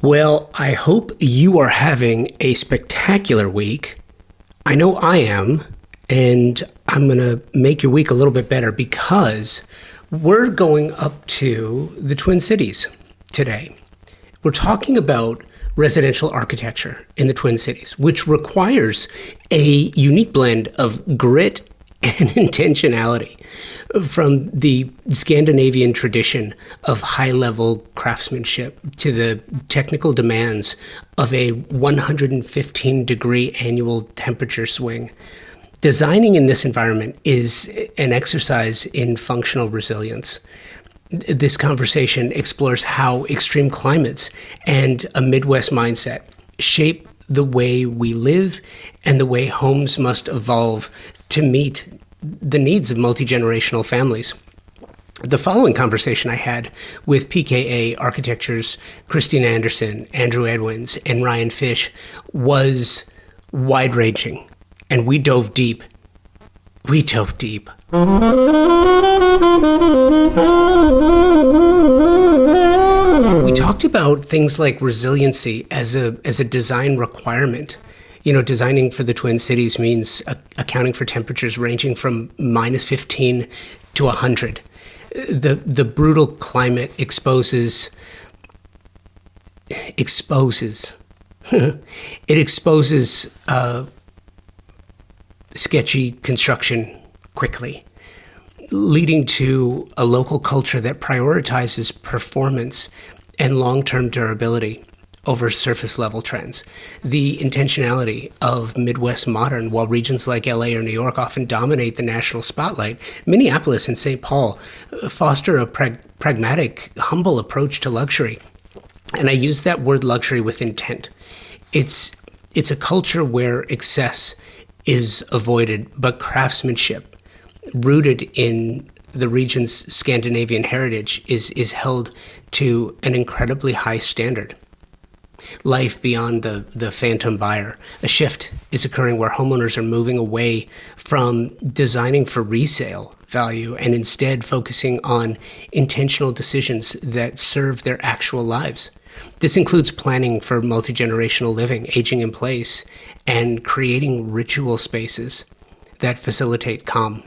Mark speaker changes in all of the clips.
Speaker 1: Well, I hope you are having a spectacular week. I know I am, and I'm going to make your week a little bit better because we're going up to the Twin Cities today. We're talking about residential architecture in the Twin Cities, which requires a unique blend of grit and intentionality from the Scandinavian tradition of high-level craftsmanship to the technical demands of a 115-degree annual temperature swing. Designing in this environment is an exercise in functional resilience. This conversation explores how extreme climates and a Midwest mindset shape the way we live and the way homes must evolve to meet the needs of multi-generational families. The following conversation I had with PKA Architecture's Kristine Anderson, Andrew Edwins, and Ryan Fish was wide-ranging, and we dove deep. We talked about things like resiliency as a design requirement. You know, designing for the Twin Cities means accounting for temperatures ranging from -15 to 100. The brutal climate exposes sketchy construction quickly, leading to a local culture that prioritizes performance and long-term durability over surface-level trends. The intentionality of Midwest modern, while regions like LA or New York often dominate the national spotlight, Minneapolis and St. Paul foster a pragmatic, humble approach to luxury. And I use that word luxury with intent. It's a culture where excess is avoided, but craftsmanship, rooted in the region's Scandinavian heritage, is held to an incredibly high standard. Life beyond the phantom buyer. A shift is occurring where homeowners are moving away from designing for resale value and instead focusing on intentional decisions that serve their actual lives. This includes planning for multi-generational living, aging in place, and creating ritual spaces that facilitate calm.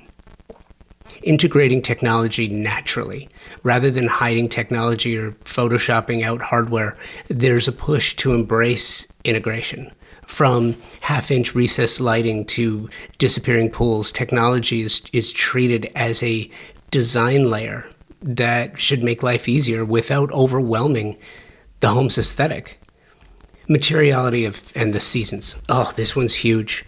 Speaker 1: Integrating technology naturally. Rather than hiding technology or photoshopping out hardware, there's a push to embrace integration. From half-inch recessed lighting to disappearing pools, technology is treated as a design layer that should make life easier without overwhelming the home's aesthetic. Materiality and the seasons. Oh, this one's huge.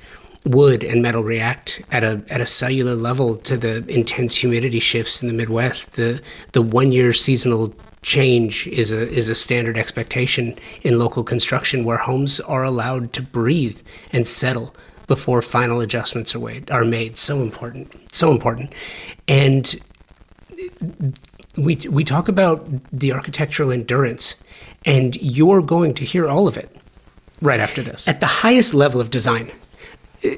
Speaker 1: Wood and metal react at a cellular level to the intense humidity shifts in the Midwest. The 1 year seasonal change is a standard expectation in local construction, where homes are allowed to breathe and settle before final adjustments are made. So important. And we talk about the architectural endurance, and you're going to hear all of it right after this. At the highest level of design,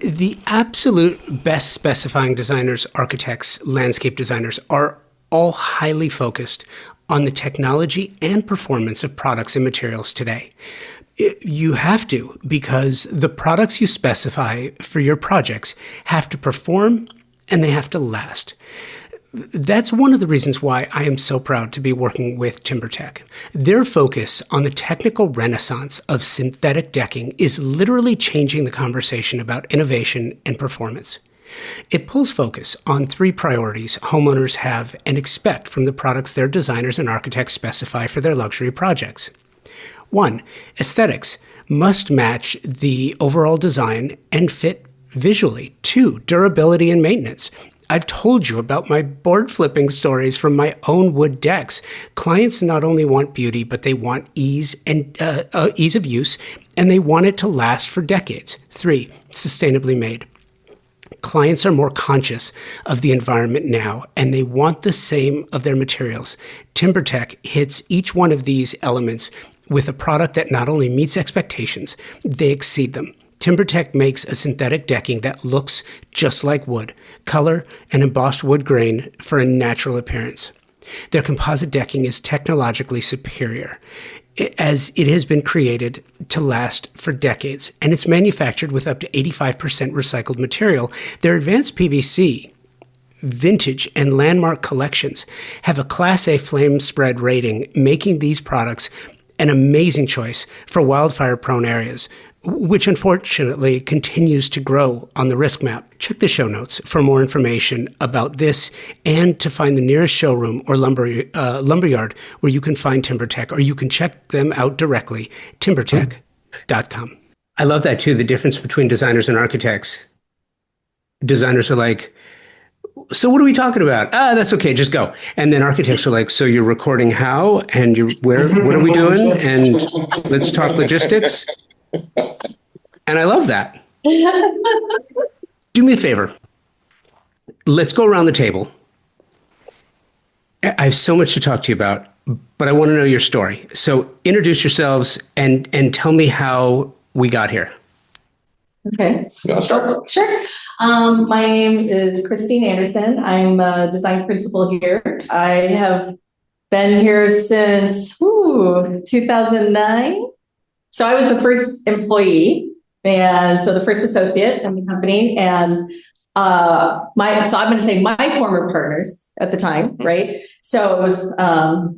Speaker 1: the absolute best specifying designers, architects, landscape designers are all highly focused on the technology and performance of products and materials today. You have to, because the products you specify for your projects have to perform and they have to last. That's one of the reasons why I am so proud to be working with TimberTech. Their focus on the technical renaissance of synthetic decking is literally changing the conversation about innovation and performance. It pulls focus on three priorities homeowners have and expect from the products their designers and architects specify for their luxury projects. 1, aesthetics must match the overall design and fit visually. 2, durability and maintenance. I've told you about my board flipping stories from my own wood decks. Clients not only want beauty, but they want ease of use, and they want it to last for decades. 3, sustainably made. Clients are more conscious of the environment now, and they want the same of their materials. TimberTech hits each one of these elements with a product that not only meets expectations, they exceed them. TimberTech makes a synthetic decking that looks just like wood, color and embossed wood grain for a natural appearance. Their composite decking is technologically superior. as it has been created to last for decades, and it's manufactured with up to 85% recycled material. Their advanced PVC, vintage, and landmark collections have a Class A flame spread rating, making these products an amazing choice for wildfire-prone areas, which unfortunately continues to grow on the risk map. Check the show notes for more information about this and to find the nearest showroom or lumberyard where you can find TimberTech, or you can check them out directly, timbertech.com. I love that too, the difference between designers and architects. Designers are like, so what are we talking about? That's okay, just go. And then architects are like, so you're recording how? And what are we doing? And let's talk logistics. And I love that. Do me a favor. Let's go around the table. I have so much to talk to you about, but I want to know your story. So introduce yourselves and tell me how we got here.
Speaker 2: Okay.
Speaker 3: You want to start?
Speaker 2: Sure. My name is Kristine Anderson. I'm a design principal here. I have been here since 2009. So I was the first employee, and so the first associate in the company. And so I'm going to say my former partners at the time, right? So it was,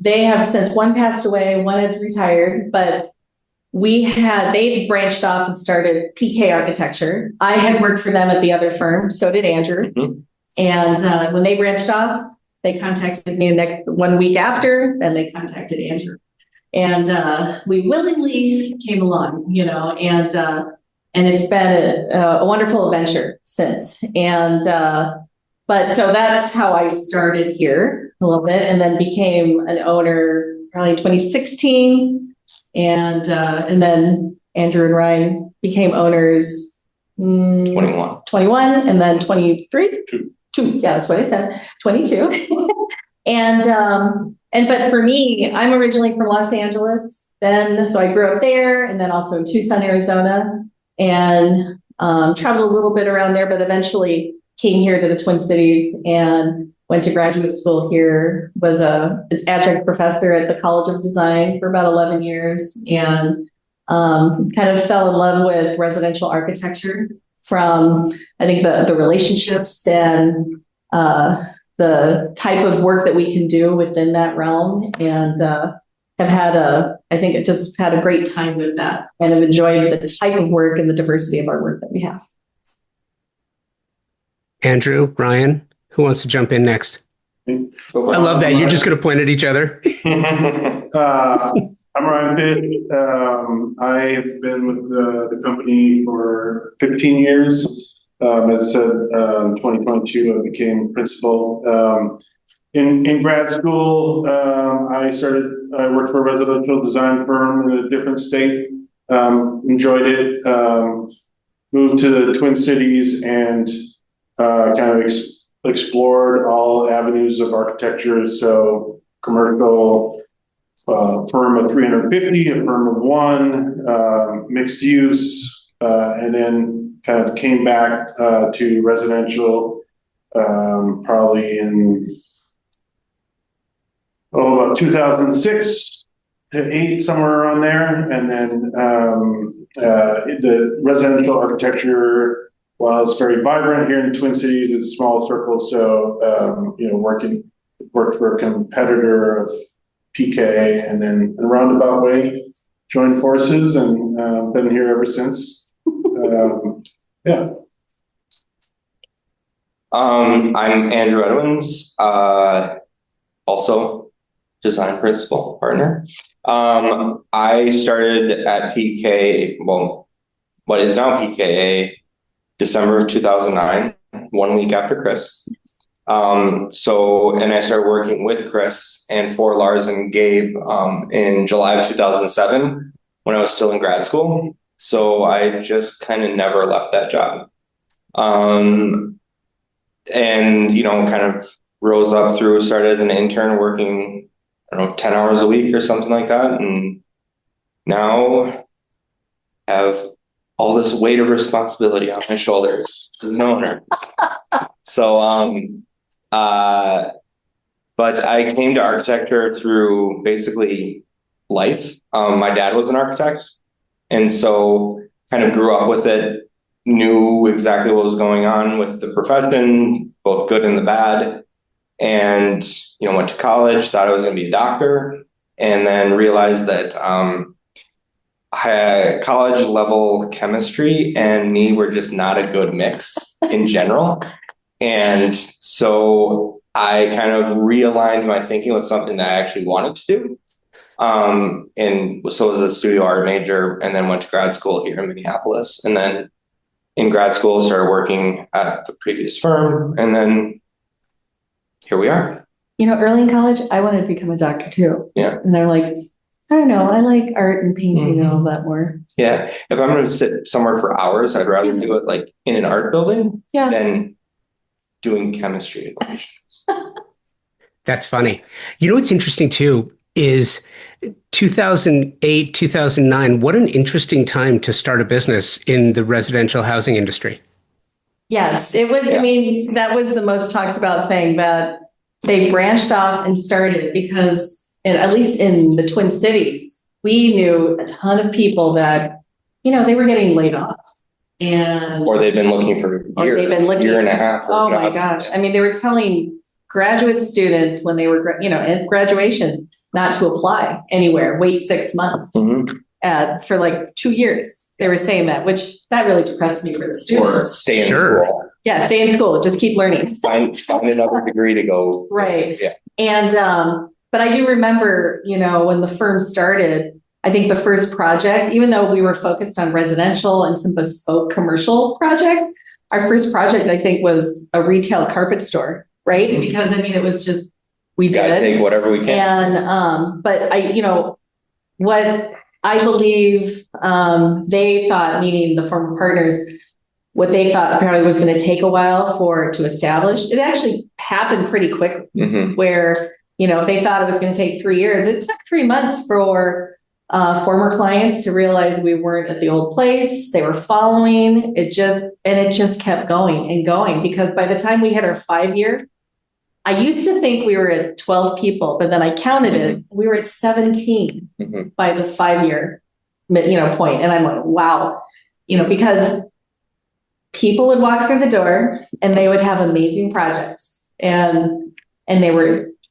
Speaker 2: they have since, one passed away, one had retired, but they branched off and started PK Architecture. I had worked for them at the other firm, so did Andrew. Mm-hmm. And when they branched off, they contacted me one week after, and they contacted Andrew. And we willingly came along, and it's been a wonderful adventure since. And but so that's how I started here a little bit, and then became an owner probably in 2016. And then Andrew and Ryan became owners 21, and then 23. Two. Yeah, that's what I said. 22. But for me, I'm originally from Los Angeles. So I grew up there, and then also in Tucson, Arizona, and traveled a little bit around there, but eventually came here to the Twin Cities and went to graduate school here, was an adjunct professor at the College of Design for about 11 years, and kind of fell in love with residential architecture from, I think, the relationships and the type of work that we can do within that realm, and I think it just had a great time with that, and have enjoyed the type of work and the diversity of our work that we have.
Speaker 1: Andrew, Ryan, who wants to jump in next? I love that. You're just going to point at each other.
Speaker 4: I'm Ryan Fish. I've been with the company for 15 years. As I said, 2022, I became principal. In grad school, I worked for a residential design firm in a different state. Enjoyed it. Moved to the Twin Cities and kind of explored all avenues of architecture. So commercial, firm of 350, a firm of one, mixed use, and then kind of came back to residential probably in about 2006 to 8, somewhere around there. And then the residential architecture, while it's very vibrant here in the Twin Cities, it's a small circle. So, worked for a competitor of PKA, and then in a roundabout way, joined forces, and been here ever since. Yeah.
Speaker 3: I'm Andrew Edwins, also design principal partner. I started at PK, what is now PKA, December of 2009, 1 week after Chris. And I started working with Chris and for Lars and Gabe in July of 2007 when I was still in grad school. So I just kind of never left that job. And, kind of rose up through, started as an intern working, 10 hours a week or something like that. And now have all this weight of responsibility on my shoulders as an owner. But I came to architecture through basically life. My dad was an architect, and so kind of grew up with it, knew exactly what was going on with the profession, both good and the bad. And, went to college, thought I was going to be a doctor, and then realized that college level chemistry and me were just not a good mix in general. And so I kind of realigned my thinking with something that I actually wanted to do. And so was a studio art major, and then went to grad school here in Minneapolis. And then in grad school, started working at the previous firm. And then here we are.
Speaker 2: Early in college, I wanted to become a doctor too.
Speaker 3: Yeah.
Speaker 2: And I'm like, I don't know, I like art and painting and all that more.
Speaker 3: Yeah. If I'm going to sit somewhere for hours, I'd rather do it like in an art building than doing chemistry equations.
Speaker 1: That's funny. What's interesting too is 2008, 2009, what an interesting time to start a business in the residential housing industry.
Speaker 2: Yes, it was. I mean, that was the most talked about thing, that they branched off and started because, at least in the Twin Cities, we knew a ton of people that, they were getting laid off.
Speaker 3: Or they've been looking for a year, year and a half.
Speaker 2: Oh my gosh. I mean, they were telling graduate students when they were, at graduation, not to apply anywhere, wait 6 months for like 2 years. They were saying that, which that really depressed me for the students.
Speaker 3: Or stay in school.
Speaker 2: Yeah, stay in school. Just keep learning.
Speaker 3: Find another degree to go.
Speaker 2: Right.
Speaker 3: Yeah.
Speaker 2: And, but I do remember, when the firm started, I think the first project, even though we were focused on residential and some bespoke commercial projects, our first project, I think, was a retail carpet store, right? Because, it was just, we did
Speaker 3: Gotta
Speaker 2: it.
Speaker 3: take whatever we can.
Speaker 2: And, but what I believe they thought, meaning the former partners, what they thought probably was going to take a while to establish, it actually happened pretty quickly. Where, if they thought it was going to take 3 years, it took 3 months for former clients to realize we weren't at the old place. They were following it, just kept going and going, because by the time we hit our 5 year, I used to think we were at 12 people, but then I counted it. We were at 17 by the 5 year, point. And I'm like, wow, because people would walk through the door and they would have amazing projects, and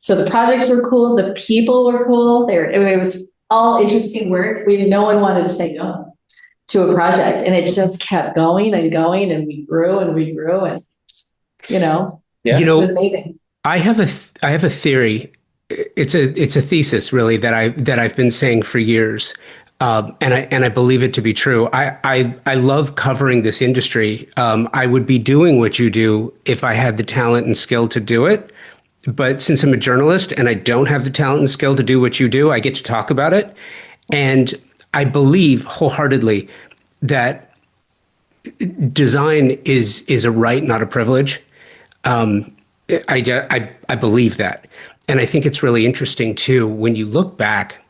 Speaker 2: so the projects were cool. The people were cool. It was all interesting work. No one wanted to say no to a project, and it just kept going and going, and we grew and it was amazing.
Speaker 1: I have a theory. It's a thesis, really, that I've been saying for years, and I believe it to be true. I love covering this industry. I would be doing what you do if I had the talent and skill to do it. But since I'm a journalist and I don't have the talent and skill to do what you do, I get to talk about it. And I believe wholeheartedly that design is a right, not a privilege. I believe that. And I think it's really interesting too, when you look back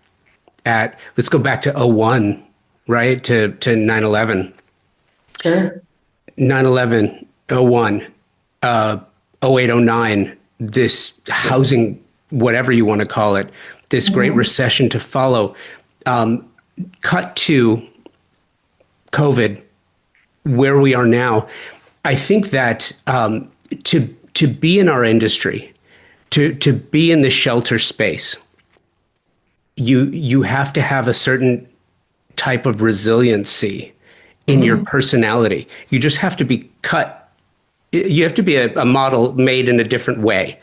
Speaker 1: at, let's go back to 01, right? To 9/11.
Speaker 2: Sure.
Speaker 1: 9/11, 01, 08, 09, this housing, whatever you want to call it, this great recession to follow. Cut to COVID, where we are now. I think that to be in our industry, to be in the shelter space, you have to have a certain type of resiliency in your personality. You just have to be cut. You have to be a model made in a different way.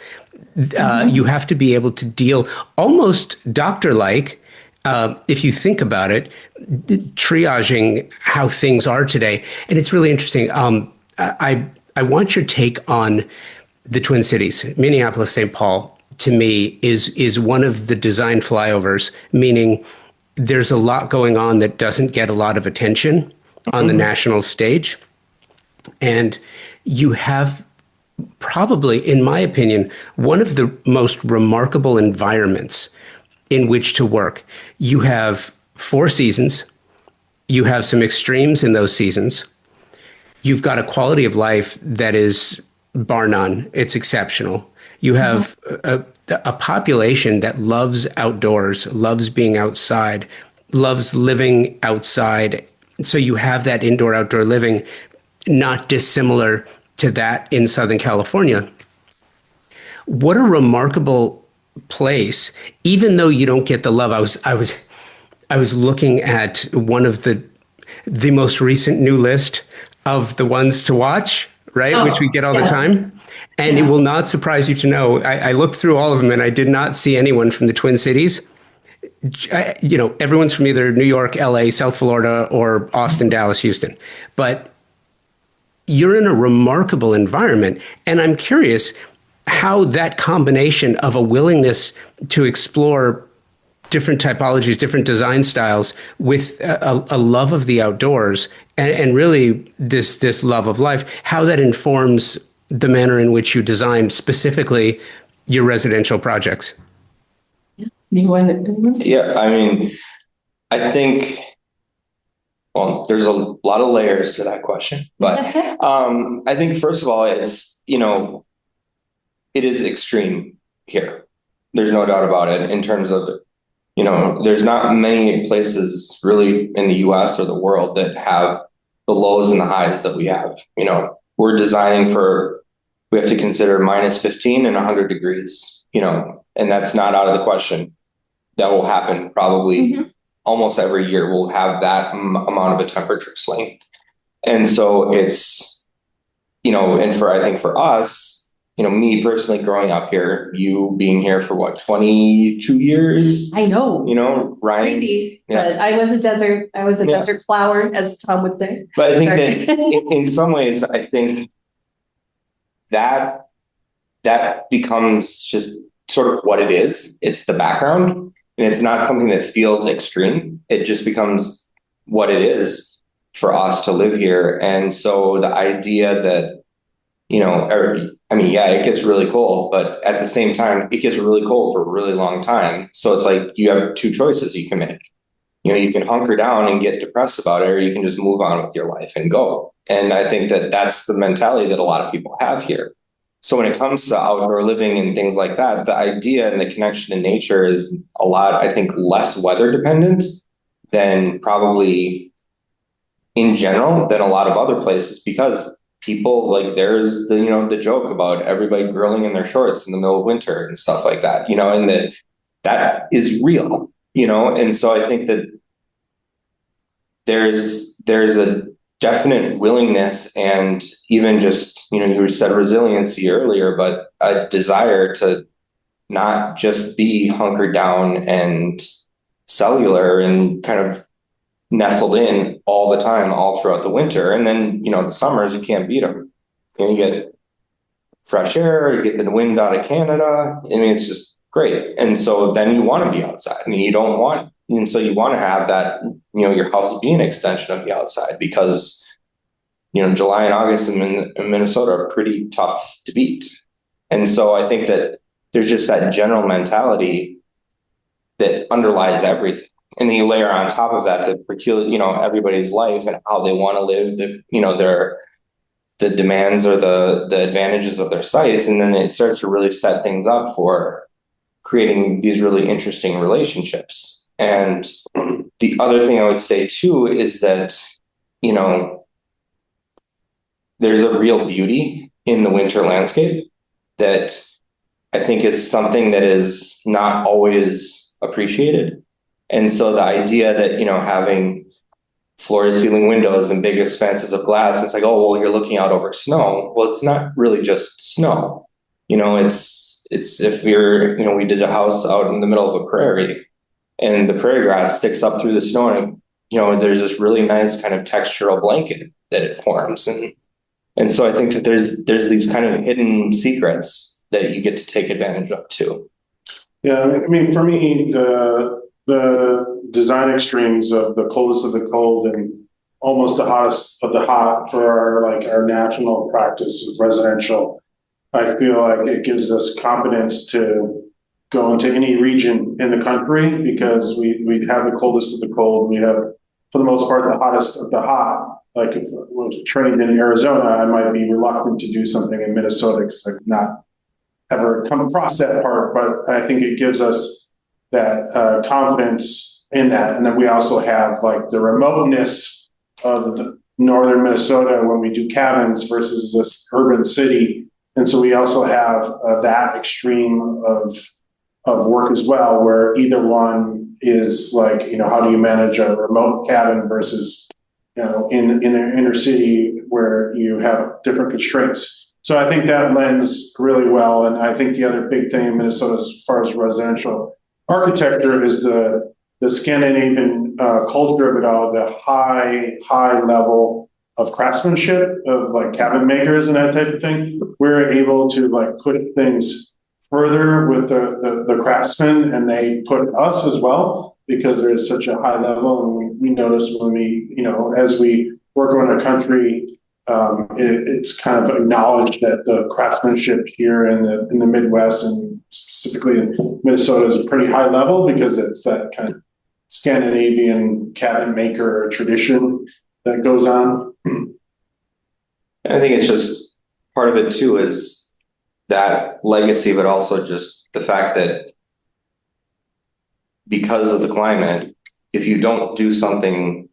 Speaker 1: You have to be able to deal almost doctor-like, if you think about it, triaging how things are today. And it's really interesting. I want your take on the Twin Cities. Minneapolis, St. Paul, to me, is one of the design flyovers, meaning there's a lot going on that doesn't get a lot of attention on the national stage. And you have probably, in my opinion, one of the most remarkable environments in which to work. You have 4 seasons. You have some extremes in those seasons. You've got a quality of life that is bar none. It's exceptional. You have a population that loves outdoors, loves being outside, loves living outside. So you have that indoor-outdoor living, not dissimilar to that in Southern California. What a remarkable place, even though you don't get the love. I was looking at one of the most recent new list of the ones to watch, right? Which we get all the time. And it will not surprise you to know, I looked through all of them and I did not see anyone from the Twin Cities. Everyone's from either New York, LA, South Florida, or Austin, Dallas, Houston. But you're in a remarkable environment. And I'm curious how that combination of a willingness to explore different typologies, different design styles with a love of the outdoors and really this love of life, how that informs the manner in which you design specifically your residential projects.
Speaker 3: Yeah, I mean, I think, well, there's a lot of layers to that question, but I think first of all, it's, it is extreme here. There's no doubt about it in terms of, there's not many places really in the US or the world that have the lows and the highs that we have. We're designing we have to consider minus 15 and 100 degrees, and that's not out of the question. That will happen probably almost every year. We'll have that amount of a temperature swing. And so it's, I think for us, me personally growing up here, you being here for what, 22 years?
Speaker 2: I know.
Speaker 3: Ryan.
Speaker 2: It's crazy. Yeah. But I was a desert flower, as Tom would say.
Speaker 3: But I think that in some ways, I think that becomes just sort of what it is. It's the background, and it's not something that feels extreme. It just becomes what it is for us to live here. And so the idea that, it gets really cold, but at the same time, it gets really cold for a really long time. So it's like you have two choices you can make. You can hunker down and get depressed about it, or you can just move on with your life and go. And I think that that's the mentality that a lot of people have here. So when it comes to outdoor living and things like that, the idea and the connection to nature is a lot, I think, less weather dependent than probably in general than a lot of other places, because people, like, there's the joke about everybody grilling in their shorts in the middle of winter and stuff like that, and that is real, and so I think that there's a definite willingness, and even just, you said resiliency earlier, but a desire to not just be hunkered down and cellular and kind of nestled in all the time, all throughout the winter. And then, the summers, you can't beat them. You get fresh air, you get the wind out of Canada. I mean, it's just great. And so then you want to be outside, and you want to have that, your house be an extension of the outside, because, July and August in Minnesota are pretty tough to beat. And so I think that there's just that general mentality that underlies everything. And then you layer on top of that the peculiar, everybody's life and how they want to live, the demands or the advantages of their sites. And then it starts to really set things up for creating these really interesting relationships. And the other thing I would say too is that, there's a real beauty in the winter landscape that I think is something that is not always appreciated. And so the idea that, having floor to ceiling windows and big expanses of glass, it's like, oh, well, you're looking out over snow. Well, it's not really just snow. It's if you're, we did a house out in the middle of a prairie, and the prairie grass sticks up through the snow, and, there's this really nice kind of textural blanket that it forms. And so I think that there's these kind of hidden secrets that you get to take advantage of too.
Speaker 4: Yeah, I mean, for me, the design extremes of the coldest of the cold and almost the hottest of the hot for our national practice of residential, I feel like it gives us confidence to go into any region in the country, because we have the coldest of the cold. We have, for the most part, the hottest of the hot. Like if I was trained in Arizona, I might be reluctant to do something in Minnesota because I'm not ever come across that part, but I think it gives us that confidence in that. And then we also have like the remoteness of the northern Minnesota when we do cabins versus this urban city. And so we also have that extreme of work as well, where either one is like, how do you manage a remote cabin versus, in an inner city where you have different constraints. So I think that lends really well. And I think the other big thing in Minnesota as far as residential architecture is the Scandinavian culture of it all, the high level of craftsmanship of like cabinet makers and that type of thing. We're able to like push things further with the craftsmen, and they put us as well because there's such a high level. And we notice when we, as we work around a country, it's kind of acknowledged that the craftsmanship here in the Midwest and specifically in Minnesota is a pretty high level because it's that kind of Scandinavian cabinet maker tradition that goes on.
Speaker 3: I think it's just part of it too is that legacy, but also just the fact that because of the climate, if you don't do something,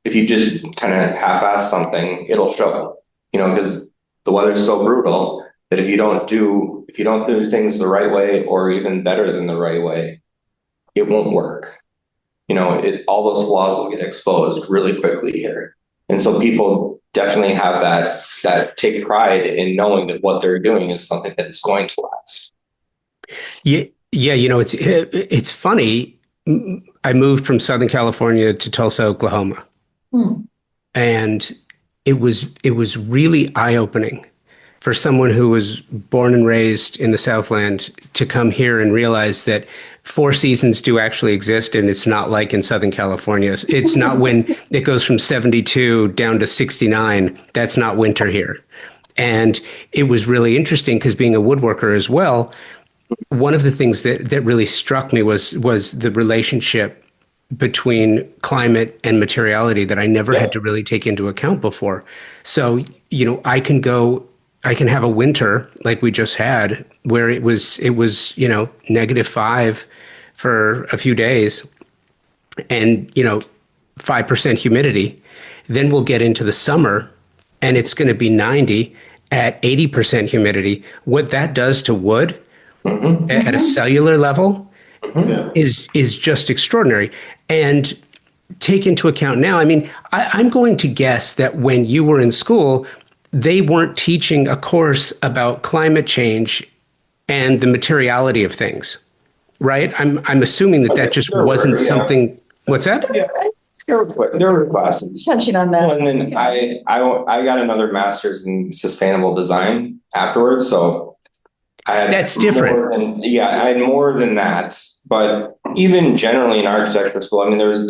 Speaker 3: if you just kind of half-ass something, it'll show, because the weather's so brutal that if you don't do things the right way or even better than the right way, it won't work. All those flaws will get exposed really quickly here. And so people definitely have that take pride in knowing that what they're doing is something that is going to last.
Speaker 1: Yeah, it's funny. I moved from Southern California to Tulsa, Oklahoma. And it was really eye-opening for someone who was born and raised in the Southland to come here and realize that 4 seasons do actually exist, and it's not like in Southern California. It's not when it goes from 72 down to 69. That's not winter here. And it was really interesting because being a woodworker as well, one of the things that really struck me was the relationship between climate and materiality that I never had to really take into account before. So, I can have a winter like we just had where it was, -5 for a few days and, 5% humidity. Then we'll get into the summer and it's going to be 90 at 80% humidity. What that does to wood at a cellular level is just extraordinary. And take into account now, I'm going to guess that when you were in school, they weren't teaching a course about climate change and the materiality of things, right? I'm assuming that just wasn't something. What's that?
Speaker 3: Yeah, there were classes.
Speaker 2: Touching on that.
Speaker 3: And then I got another master's in sustainable design afterwards, so
Speaker 1: that's different.
Speaker 3: I had more than that. But even generally in architecture school, there's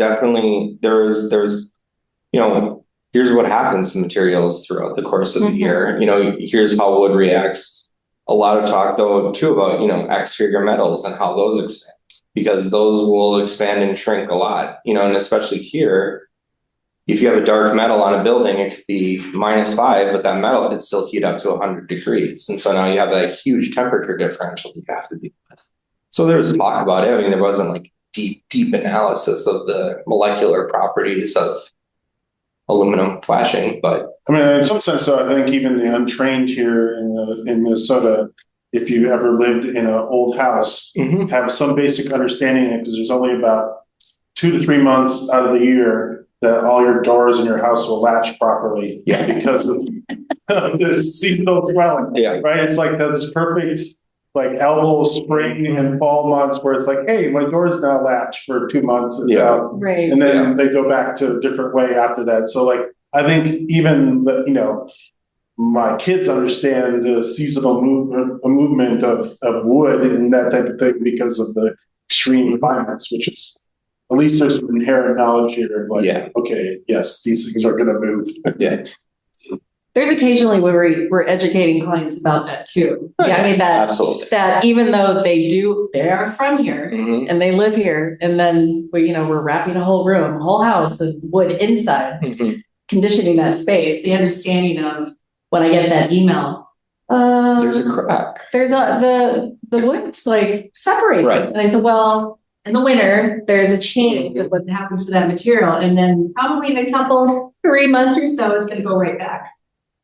Speaker 3: here's what happens to materials throughout the course of the year. Here's how wood reacts. A lot of talk though too about, exterior metals and how those expand, because those will expand and shrink a lot, and especially here, if you have a dark metal on a building, it could be -5, but that metal could still heat up to 100 degrees. And so now you have that huge temperature differential you have to deal with. So there was talk about it. There wasn't like deep analysis of the molecular properties of aluminum flashing, but
Speaker 4: in some sense, so I think even the untrained here in Minnesota, if you ever lived in an old house, have some basic understanding, because there's only about 2 to 3 months out of the year that all your doors in your house will latch properly because of this seasonal swelling. Right? It's like this perfect like elbow spring and fall months where it's like, hey, my door's now latched for 2 months.
Speaker 2: Right.
Speaker 4: And then they go back to a different way after that. So like, I think even my kids understand the seasonal movement of wood and that type of thing because of the extreme climates, which is, at least there's some inherent knowledge here of like, okay, yes, these things are going to move.
Speaker 2: There's occasionally where we're educating clients about that too.
Speaker 3: Absolutely.
Speaker 2: That even though they are from here and they live here, and then we're wrapping a whole house of wood inside, conditioning that space. The understanding of when I get that email,
Speaker 3: There's a crack.
Speaker 2: There's the wood's like separated.
Speaker 3: Right.
Speaker 2: And I said, well, in the winter, there's a change of what happens to that material. And then probably in a couple, 3 months or so, it's going to go right back.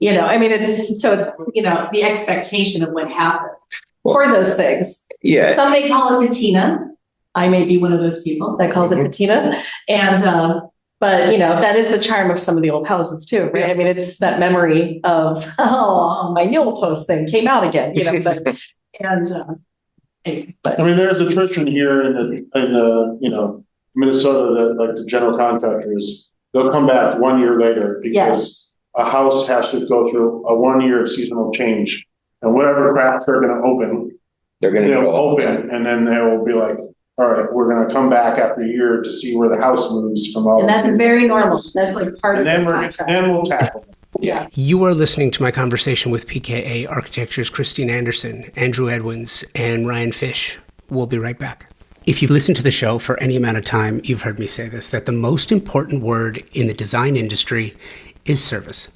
Speaker 2: I mean, it's the expectation of what happens for those things.
Speaker 3: Yeah.
Speaker 2: Some may call it patina. I may be one of those people that calls it patina. And, but that is the charm of some of the old houses too, right? I mean, it's that memory of, my Newell post thing came out again,
Speaker 4: I mean, there's a tradition here in the Minnesota that like the general contractors, they'll come back 1 year later because a house has to go through a 1 year seasonal change, and whatever cracks they're going to open, they'll open, and then they'll be like, all right, we're going to come back after a year to see where the house moves from all.
Speaker 2: And that's very normal. That's like part of the contract.
Speaker 4: Then we'll tackle it.
Speaker 2: Yeah.
Speaker 1: You are listening to my conversation with PKA Architecture's Kristine Anderson, Andrew Edwins, and Ryan Fish. We'll be right back. If you've listened to the show for any amount of time, you've heard me say this, that the most important word in the design industry is service.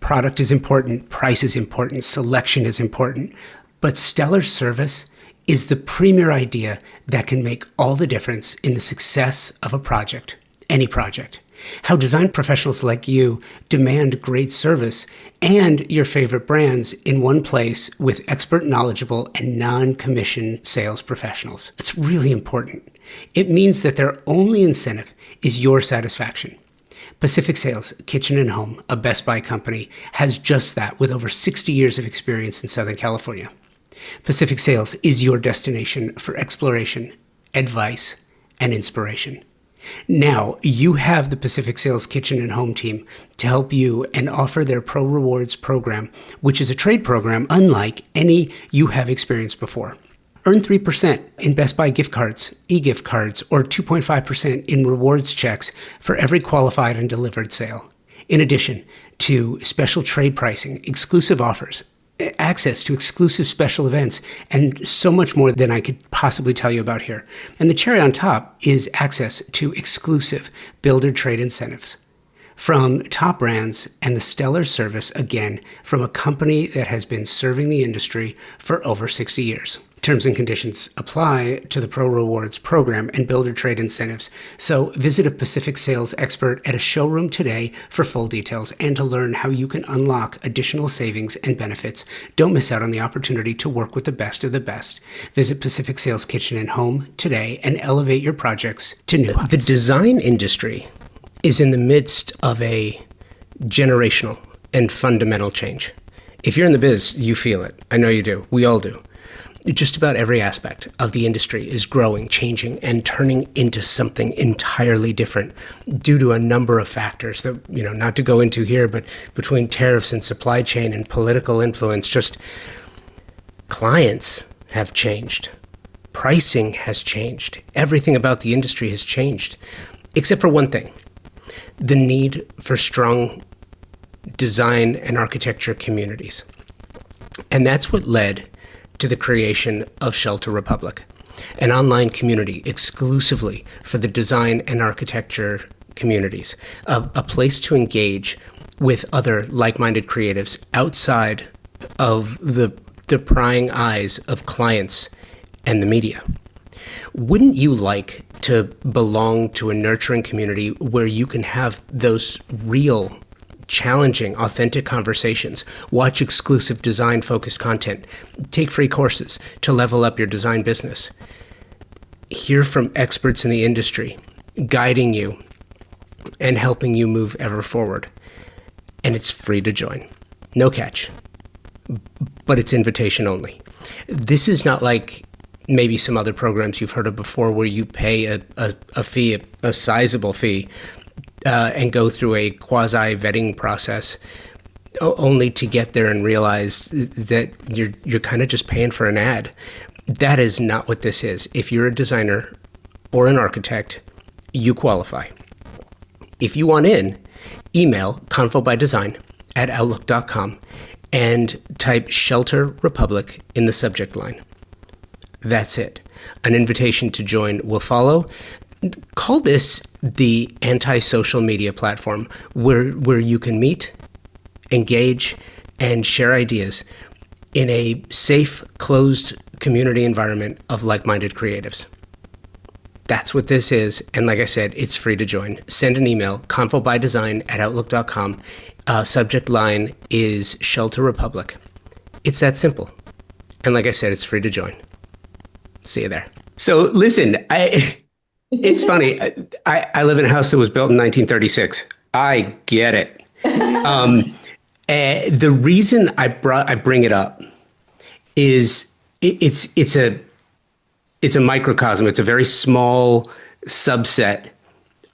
Speaker 1: Product is important, price is important, selection is important, but stellar service is the premier idea that can make all the difference in the success of a project, any project. How design professionals like you demand great service and your favorite brands in one place with expert, knowledgeable, and non-commission sales professionals. It's really important. It means that their only incentive is your satisfaction. Pacific Sales Kitchen and Home, a Best Buy company, has just that with over 60 years of experience in Southern California. Pacific Sales is your destination for exploration, advice, and inspiration. Now, you have the Pacific Sales Kitchen and Home team to help you and offer their Pro Rewards program, which is a trade program unlike any you have experienced before. Earn 3% in Best Buy gift cards, e-gift cards, or 2.5% in rewards checks for every qualified and delivered sale. In addition to special trade pricing, exclusive offers, access to exclusive special events, and so much more than I could possibly tell you about here. And the cherry on top is access to exclusive builder trade incentives from top brands and the stellar service, again, from a company that has been serving the industry for over 60 years. Terms and conditions apply to the Pro Rewards program and builder trade incentives. So visit a Pacific Sales expert at a showroom today for full details and to learn how you can unlock additional savings and benefits. Don't miss out on the opportunity to work with the best of the best. Visit Pacific Sales Kitchen and Home today and elevate your projects to new heights. The design industry is in the midst of a generational and fundamental change. If you're in the biz, you feel it. I know you do. We all do. Just about every aspect of the industry is growing, changing, and turning into something entirely different due to a number of factors that, not to go into here, but between tariffs and supply chain and political influence, just clients have changed. Pricing has changed. Everything about the industry has changed, except for one thing: the need for strong design and architecture communities. And that's what led to the creation of Shelter Republic, an online community exclusively for the design and architecture communities, a place to engage with other like-minded creatives outside of the prying eyes of clients and the media. Wouldn't you like to belong to a nurturing community where you can have those real, challenging, authentic conversations, watch exclusive design-focused content, take free courses to level up your design business, hear from experts in the industry, guiding you and helping you move ever forward? And it's free to join. No catch, but it's invitation only. This is not like maybe some other programs you've heard of before where you pay a fee, a sizable fee, and go through a quasi-vetting process only to get there and realize that you're kind of just paying for an ad. That is not what this is. If you're a designer or an architect, you qualify. If you want in, email confobydesign@outlook.com and type Shelter Republic in the subject line. That's it. An invitation to join will follow. Call this the anti-social media platform where you can meet, engage, and share ideas in a safe, closed community environment of like-minded creatives. That's what this is. And like I said, it's free to join. Send an email, convobydesign@outlook.com. Subject line is Shelter Republic. It's that simple. And like I said, it's free to join. See you there. So listen, it's funny. I live in a house that was built in 1936. I get it. The reason I bring it up is it's a microcosm. It's a very small subset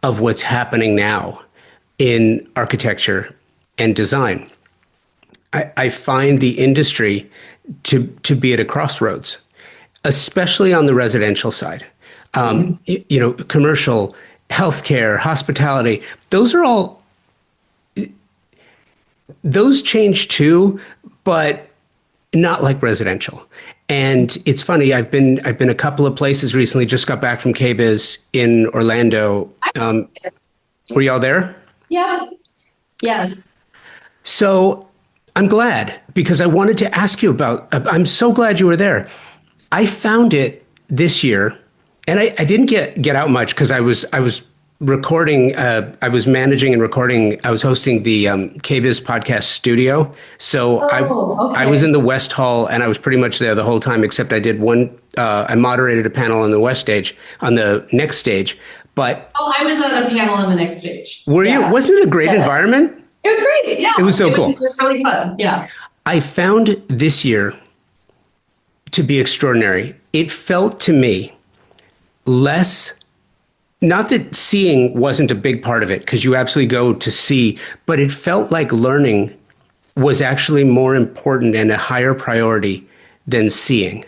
Speaker 1: of what's happening now in architecture and design. I find the industry to be at a crossroads, especially on the residential side. Commercial, healthcare, hospitality, those change too, but not like residential. And it's funny, I've been a couple of places recently, just got back from KBIS in Orlando. Were y'all there?
Speaker 2: Yeah. Yes.
Speaker 1: So I'm glad, because I wanted to ask you I'm so glad you were there. I found it this year, and I didn't get out much because I was recording, I was managing and recording, I was hosting the KBIS podcast studio. So I was in the West Hall, and I was pretty much there the whole time, except I did I moderated a panel on the next stage. But
Speaker 2: I was on a panel on the next stage.
Speaker 1: Were you? Wasn't it a great environment?
Speaker 2: It was great. Yeah.
Speaker 1: It was so cool.
Speaker 2: It was really fun. Yeah.
Speaker 1: I found this year to be extraordinary. It felt to me less, not that seeing wasn't a big part of it, because you absolutely go to see, but it felt like learning was actually more important and a higher priority than seeing.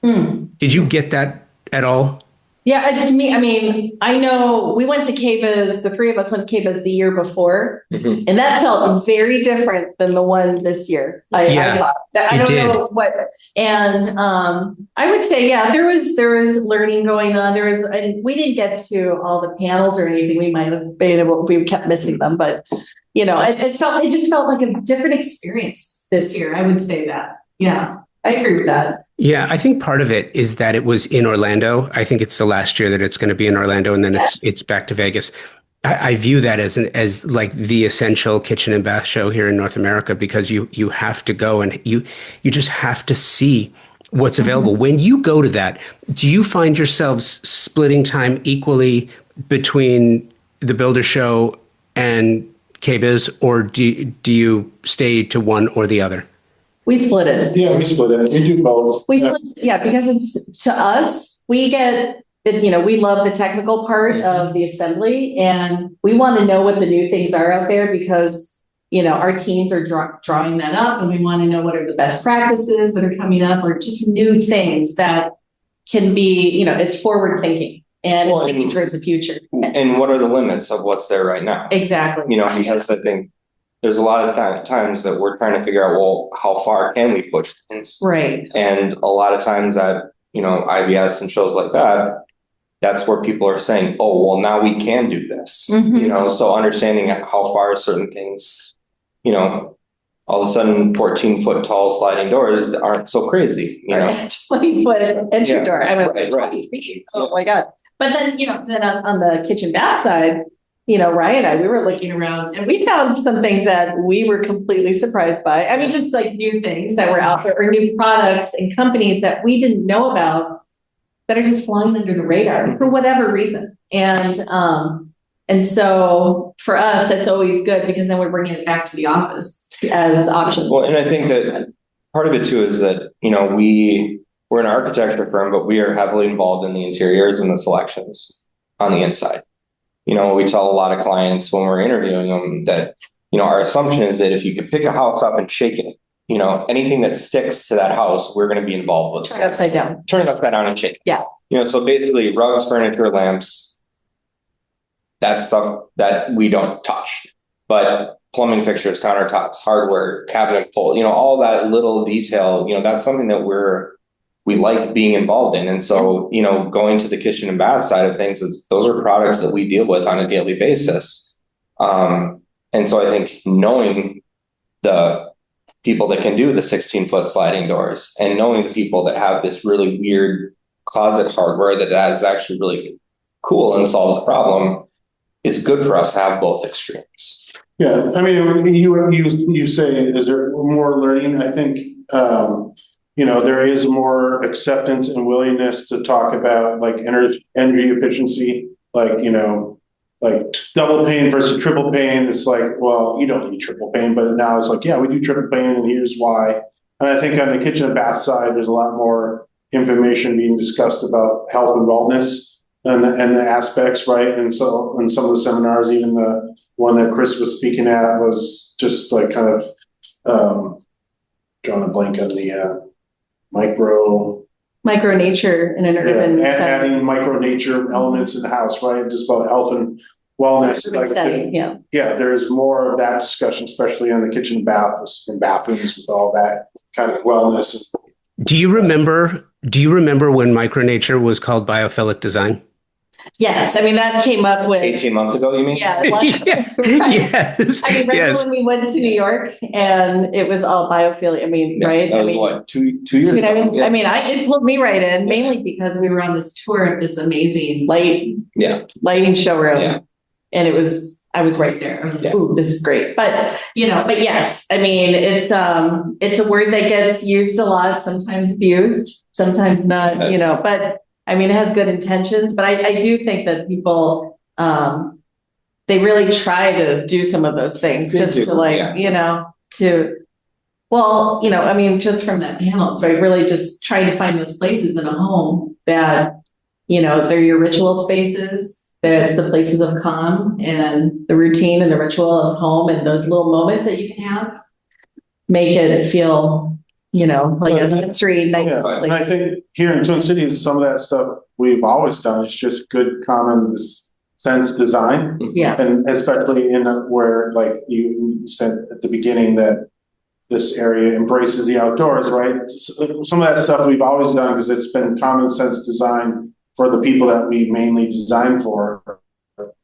Speaker 1: Did you get that at all?
Speaker 2: Yeah, to me, I mean, I know we went to KBIS, the three of us went to KBIS the year before, and that felt very different than the one this year. I thought. I don't know what, and I would say, yeah, there was learning going on. And we didn't get to all the panels or anything. We might have been able, we kept missing them, but it just felt like a different experience this year. I would say that. Yeah, I agree with that.
Speaker 1: Yeah, I think part of it is that it was in Orlando. I think it's the last year that it's going to be in Orlando, and then it's back to Vegas. I view that as like the essential kitchen and bath show here in North America, because you have to go and you just have to see what's available. When you go to that, do you find yourselves splitting time equally between the Builder Show and KBIS, or do you stay to one or the other?
Speaker 2: We split it.
Speaker 4: Yeah, we split it. We do both.
Speaker 2: We split it, yeah, because it's, to us, we get, we love the technical part of the assembly, and we want to know what the new things are out there, because, our teams are drawing that up, and we want to know what are the best practices that are coming up, or just new things that can be, it's forward thinking and thinking towards the future.
Speaker 3: And what are the limits of what's there right now?
Speaker 2: Exactly.
Speaker 3: Because I think there's a lot of times that we're trying to figure out, well, how far can we push things?
Speaker 2: Right.
Speaker 3: And a lot of times at, IBS and shows like that, that's where people are saying, oh, well, now we can do this. So understanding how far certain things, all of a sudden 14-foot tall sliding doors aren't so crazy,
Speaker 2: 20-foot entry door. I mean, 20 feet. Oh my God. But then, then on the kitchen bath side, Ryan and I, we were looking around, and we found some things that we were completely surprised by. I mean, just like new things that were out there, or new products and companies that we didn't know about, that are just flying under the radar for whatever reason. And so for us, that's always good, because then we're bringing it back to the office as options.
Speaker 3: Well, and I think that part of it too is that, we're an architecture firm, but we are heavily involved in the interiors and the selections on the inside. We tell a lot of clients when we're interviewing them that, our assumption is that if you could pick a house up and shake it, anything that sticks to that house, we're going to be involved with.
Speaker 2: Turn it upside down.
Speaker 3: Turn it upside down and shake it.
Speaker 2: Yeah.
Speaker 3: So basically rugs, furniture, lamps, that's stuff that we don't touch. But plumbing fixtures, countertops, hardware, cabinet pull, all that little detail, that's something that we like being involved in. And so, going to the kitchen and bath side of things, those are products that we deal with on a daily basis. And so I think knowing the people that can do the 16-foot sliding doors, and knowing the people that have this really weird closet hardware that is actually really cool and solves a problem, is good for us to have both extremes.
Speaker 4: Yeah, I mean, you say, is there more learning? I think, there is more acceptance and willingness to talk about like energy efficiency, like, like double pane versus triple pane. It's like, well, you don't need triple pane, but now it's like, yeah, we do triple pane and here's why. And I think on the kitchen and bath side, there's a lot more information being discussed about health and wellness and the aspects, right? And so in some of the seminars, even the one that Chris was speaking at was just like kind of drawing a blank on the micro
Speaker 2: nature in an urban setting.
Speaker 4: Adding micro nature elements in the house, right? Just about health and wellness.
Speaker 2: Urban setting, yeah.
Speaker 4: Yeah, there's more of that discussion, especially on the kitchen and bathrooms with all that kind of wellness.
Speaker 1: Do you remember when micronature was called biophilic design?
Speaker 2: Yes, I mean that came up with
Speaker 3: 18 months ago, you mean?
Speaker 2: Yeah,
Speaker 1: Yeah.
Speaker 2: right.
Speaker 1: Yes.
Speaker 2: I mean, remember
Speaker 1: Yes.
Speaker 2: when we went to New York and it was all biophilia? I mean,
Speaker 3: Yeah,
Speaker 2: right?
Speaker 3: that was what, two years ago? Yeah.
Speaker 2: I mean, it pulled me right in, mainly because we were on this tour of this amazing lighting showroom, and I was right there. I was like, ooh, this is great. But yes, I mean, it's a word that gets used a lot, sometimes abused, sometimes not, but I mean, it has good intentions, but I do think that people, they really try to do some of those things just to I mean, just from that panels, right? Really just trying to find those places in a home that, they're your ritual spaces, that's the places of calm and the routine and the ritual of home, and those little moments that you can have make it feel, like a sensory nice.
Speaker 4: Yeah, and I think here in Twin Cities, some of that stuff we've always done is just good common sense design.
Speaker 2: Yeah.
Speaker 4: And especially where, like you said at the beginning, that this area embraces the outdoors, right? Some of that stuff we've always done because it's been common sense design for the people that we mainly design for.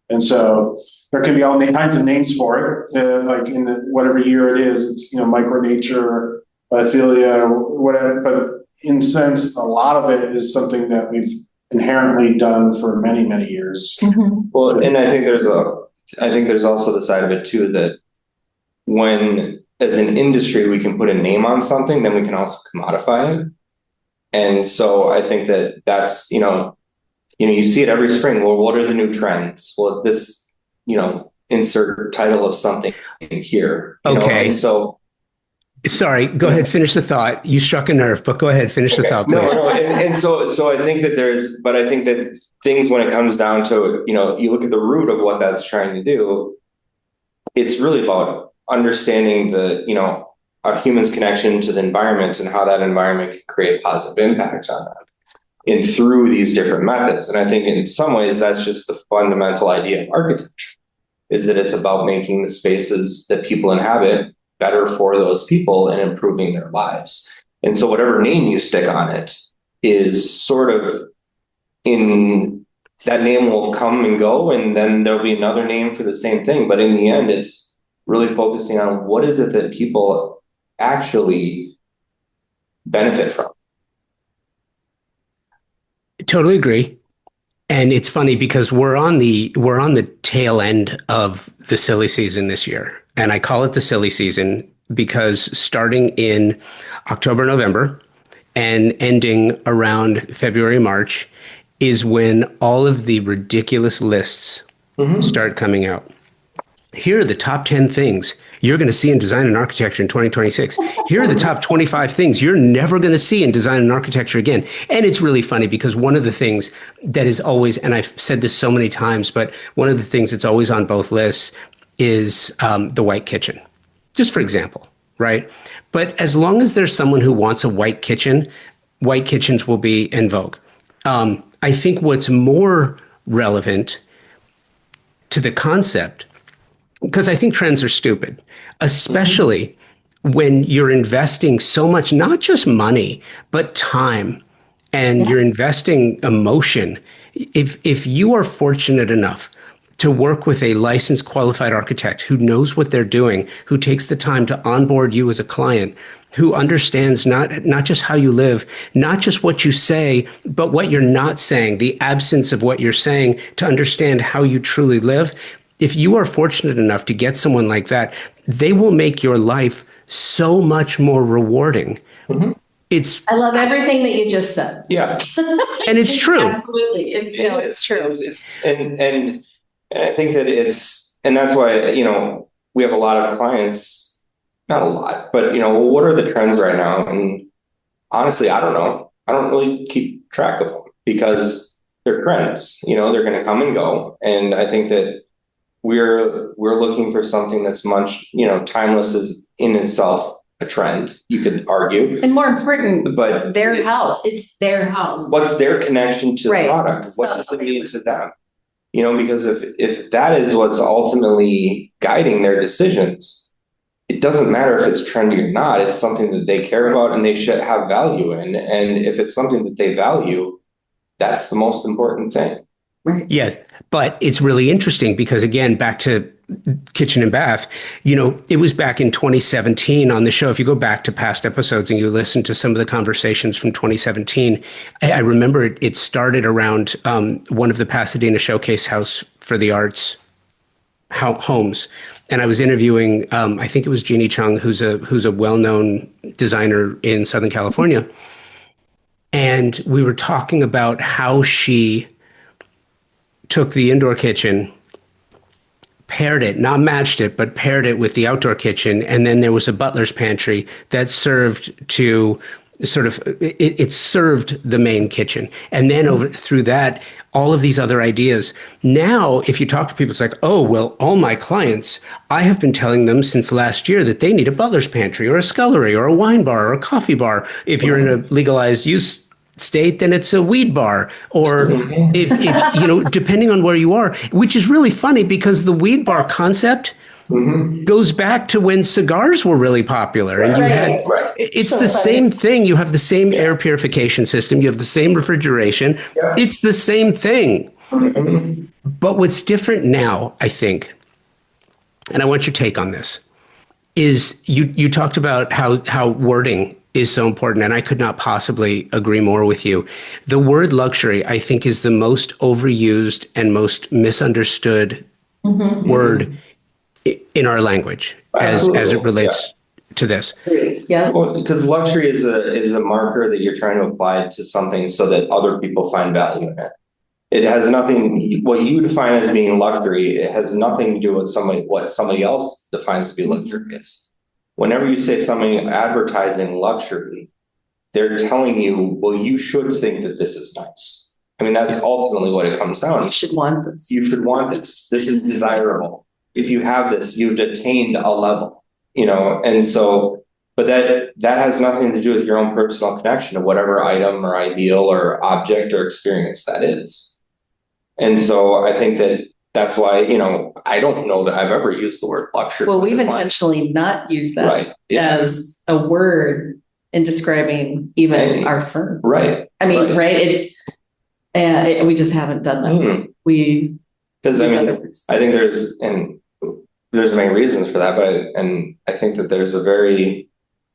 Speaker 4: And so there can be all kinds of names for it, like in whatever year it is, it's, micronature, biophilia, whatever. But in sense, a lot of it is something that we've inherently done for many, many years.
Speaker 2: Mm-hmm.
Speaker 3: Well, and I think there's also the side of it too, that when as an industry we can put a name on something, then we can also commodify it. And so I think that's you see it every spring. Well, what are the new trends? Well, this insert title of something here.
Speaker 1: Okay.
Speaker 3: And so.
Speaker 1: Sorry, go ahead, finish the thought. You struck a nerve, but go ahead, finish the thought, please.
Speaker 3: No. And so I think that I think that things, when it comes down to, you look at the root of what that's trying to do, it's really about understanding our human's connection to the environment and how that environment can create positive impact on that. And through these different methods. And I think in some ways, that's just the fundamental idea of architecture, is that it's about making the spaces that people inhabit better for those people and improving their lives. And so whatever name you stick on it is sort of that name will come and go, and then there'll be another name for the same thing. But in the end, it's really focusing on what is it that people actually benefit from.
Speaker 1: Totally agree. And it's funny because we're on the tail end of the silly season this year. And I call it the silly season because starting in October, November and ending around February, March is when all of the ridiculous lists start coming out. Here are the top 10 things you're going to see in design and architecture in 2026. Here are the top 25 things you're never going to see in design and architecture again. And it's really funny because one of the things that is always, and I've said this so many times, but one of the things that's always on both lists is the white kitchen, just for example, right? But as long as there's someone who wants a white kitchen, white kitchens will be in vogue. I think what's more relevant to the concept, because I think trends are stupid, especially when you're investing so much, not just money, but time, and you're investing emotion. If you are fortunate enough to work with a licensed qualified architect who knows what they're doing, who takes the time to onboard you as a client, who understands not just how you live, not just what you say, but what you're not saying, the absence of what you're saying, to understand how you truly live. If you are fortunate enough to get someone like that, they will make your life so much more rewarding.
Speaker 3: Mm-hmm.
Speaker 2: I love everything that you just said.
Speaker 3: Yeah.
Speaker 1: And it's true.
Speaker 2: Absolutely. It's true.
Speaker 3: And I think that and that's why, we have a lot of clients, not a lot, but, what are the trends right now? And honestly, I don't know. I don't really keep track of them because they're trends, they're going to come and go. And I think that we're looking for something that's much, timeless is in itself a trend, you could argue.
Speaker 2: And more important,
Speaker 3: but
Speaker 2: their house. It's their house.
Speaker 3: What's their connection to
Speaker 2: Right.
Speaker 3: the product? What does it mean to them? Because if that is what's ultimately guiding their decisions, it doesn't matter if it's trendy or not. It's something that they care about and they should have value in. And if it's something that they value, that's the most important thing.
Speaker 2: Right.
Speaker 1: Yes, but it's really interesting because, again, back to kitchen and bath, it was back in 2017 on the show. If you go back to past episodes and you listen to some of the conversations from 2017, I remember it started around one of the Pasadena Showcase House for the Arts homes. And I was interviewing, I think it was Jeannie Chung, who's a well-known designer in Southern California. And we were talking about how she took the indoor kitchen, paired it, not matched it, but paired it with the outdoor kitchen. And then there was a butler's pantry that served to sort of, it served the main kitchen. And then through that, all of these other ideas. Now, if you talk to people, it's like, oh, well, all my clients, I have been telling them since last year that they need a butler's pantry or a scullery or a wine bar or a coffee bar. If you're in a legalized use state, then it's a weed bar, or if depending on where you are, which is really funny because the weed bar concept goes back to when cigars were really popular, and it's the same thing. You have the same air purification system, you have the same refrigeration. It's the same thing. But what's different now, I think, and I want your take on this, is you talked about how wording is so important, and I could not possibly agree more with you. The word luxury, I think, is the most overused and most misunderstood word in our language as it relates to this.
Speaker 2: Yeah.
Speaker 3: Well, because luxury is a marker that you're trying to apply to something so that other people find value in it. It has nothing, what you define as being luxury, it has nothing to do with what somebody else defines to be luxurious. Whenever you say something advertising luxury, they're telling you, well, you should think that this is nice. I mean, that's ultimately what it comes down to.
Speaker 2: You should want this.
Speaker 3: You should want this. This is desirable. If you have this, you've attained a level, and so, but that has nothing to do with your own personal connection to whatever item or ideal or object or experience that is. And so I think that's why, I don't know that I've ever used the word luxury.
Speaker 2: Well, we've intentionally not used that as a word in describing even our firm.
Speaker 3: Right.
Speaker 2: I mean, it's, we just haven't done that.
Speaker 3: Because I think there's many reasons for that, and I think that there's a very,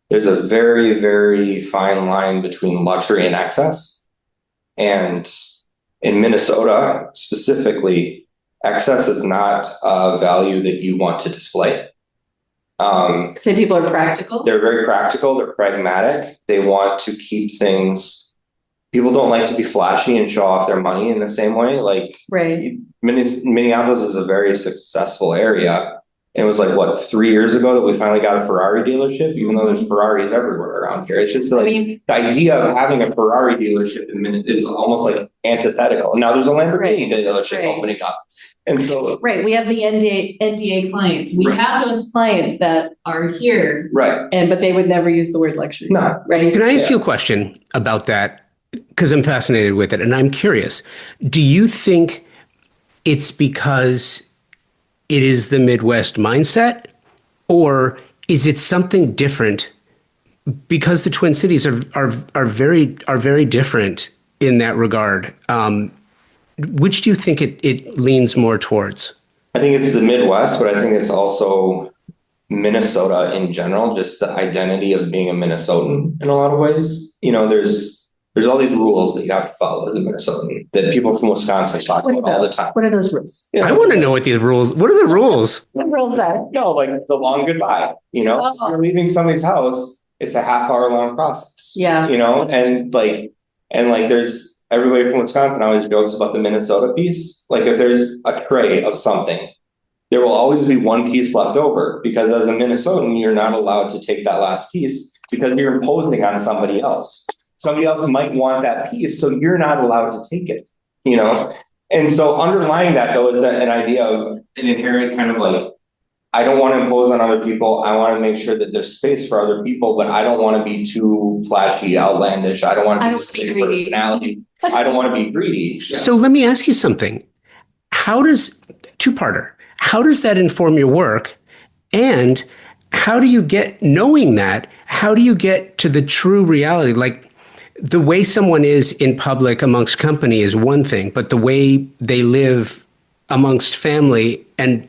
Speaker 3: very fine line between luxury and excess. And in Minnesota specifically, excess is not a value that you want to display.
Speaker 2: Say people are practical.
Speaker 3: They're very practical. They're pragmatic. They want to keep things. People don't like to be flashy and show off their money in the same way. Like, Minneapolis is a very successful area. And it was like, 3 years ago that we finally got a Ferrari dealership, even though there's Ferraris everywhere around here. It's just the idea of having a Ferrari dealership is almost like antithetical. Now there's a Lamborghini dealership opening up. And so,
Speaker 2: we have the NDA clients. We have those clients that are here. But they would never use the word luxury.
Speaker 3: No.
Speaker 2: Right.
Speaker 1: Can I ask you a question about that? Because I'm fascinated with it and I'm curious. Do you think it's because it is the Midwest mindset, or is it something different? Because the Twin Cities are very different in that regard. which do you think it leans more towards?
Speaker 3: I think it's the Midwest, but I think it's also Minnesota in general, just the identity of being a Minnesotan in a lot of ways. There's all these rules that you have to follow as a Minnesotan that people from Wisconsin talk about all the time.
Speaker 2: What are those rules?
Speaker 1: I want to know what these rules. What are the rules?
Speaker 2: What rules are?
Speaker 3: No, like the long goodbye. If you're leaving somebody's house, it's a half-hour long process.
Speaker 2: Yeah.
Speaker 3: And there's everybody from Wisconsin always jokes about the Minnesota piece. Like if there's a tray of something, there will always be one piece left over because as a Minnesotan, you're not allowed to take that last piece because you're imposing on somebody else. Somebody else might want that piece, so you're not allowed to take it, And so underlying that, though, is an idea of an inherent kind of like, I don't want to impose on other people. I want to make sure that there's space for other people, but I don't want to be too flashy, outlandish. I don't want to be greedy. Personality. I don't want to be greedy.
Speaker 1: So let me ask you something. Two-parter. How does that inform your work? And how do you knowing that, how do you get to the true reality? Like, the way someone is in public amongst company is one thing, but the way they live amongst family and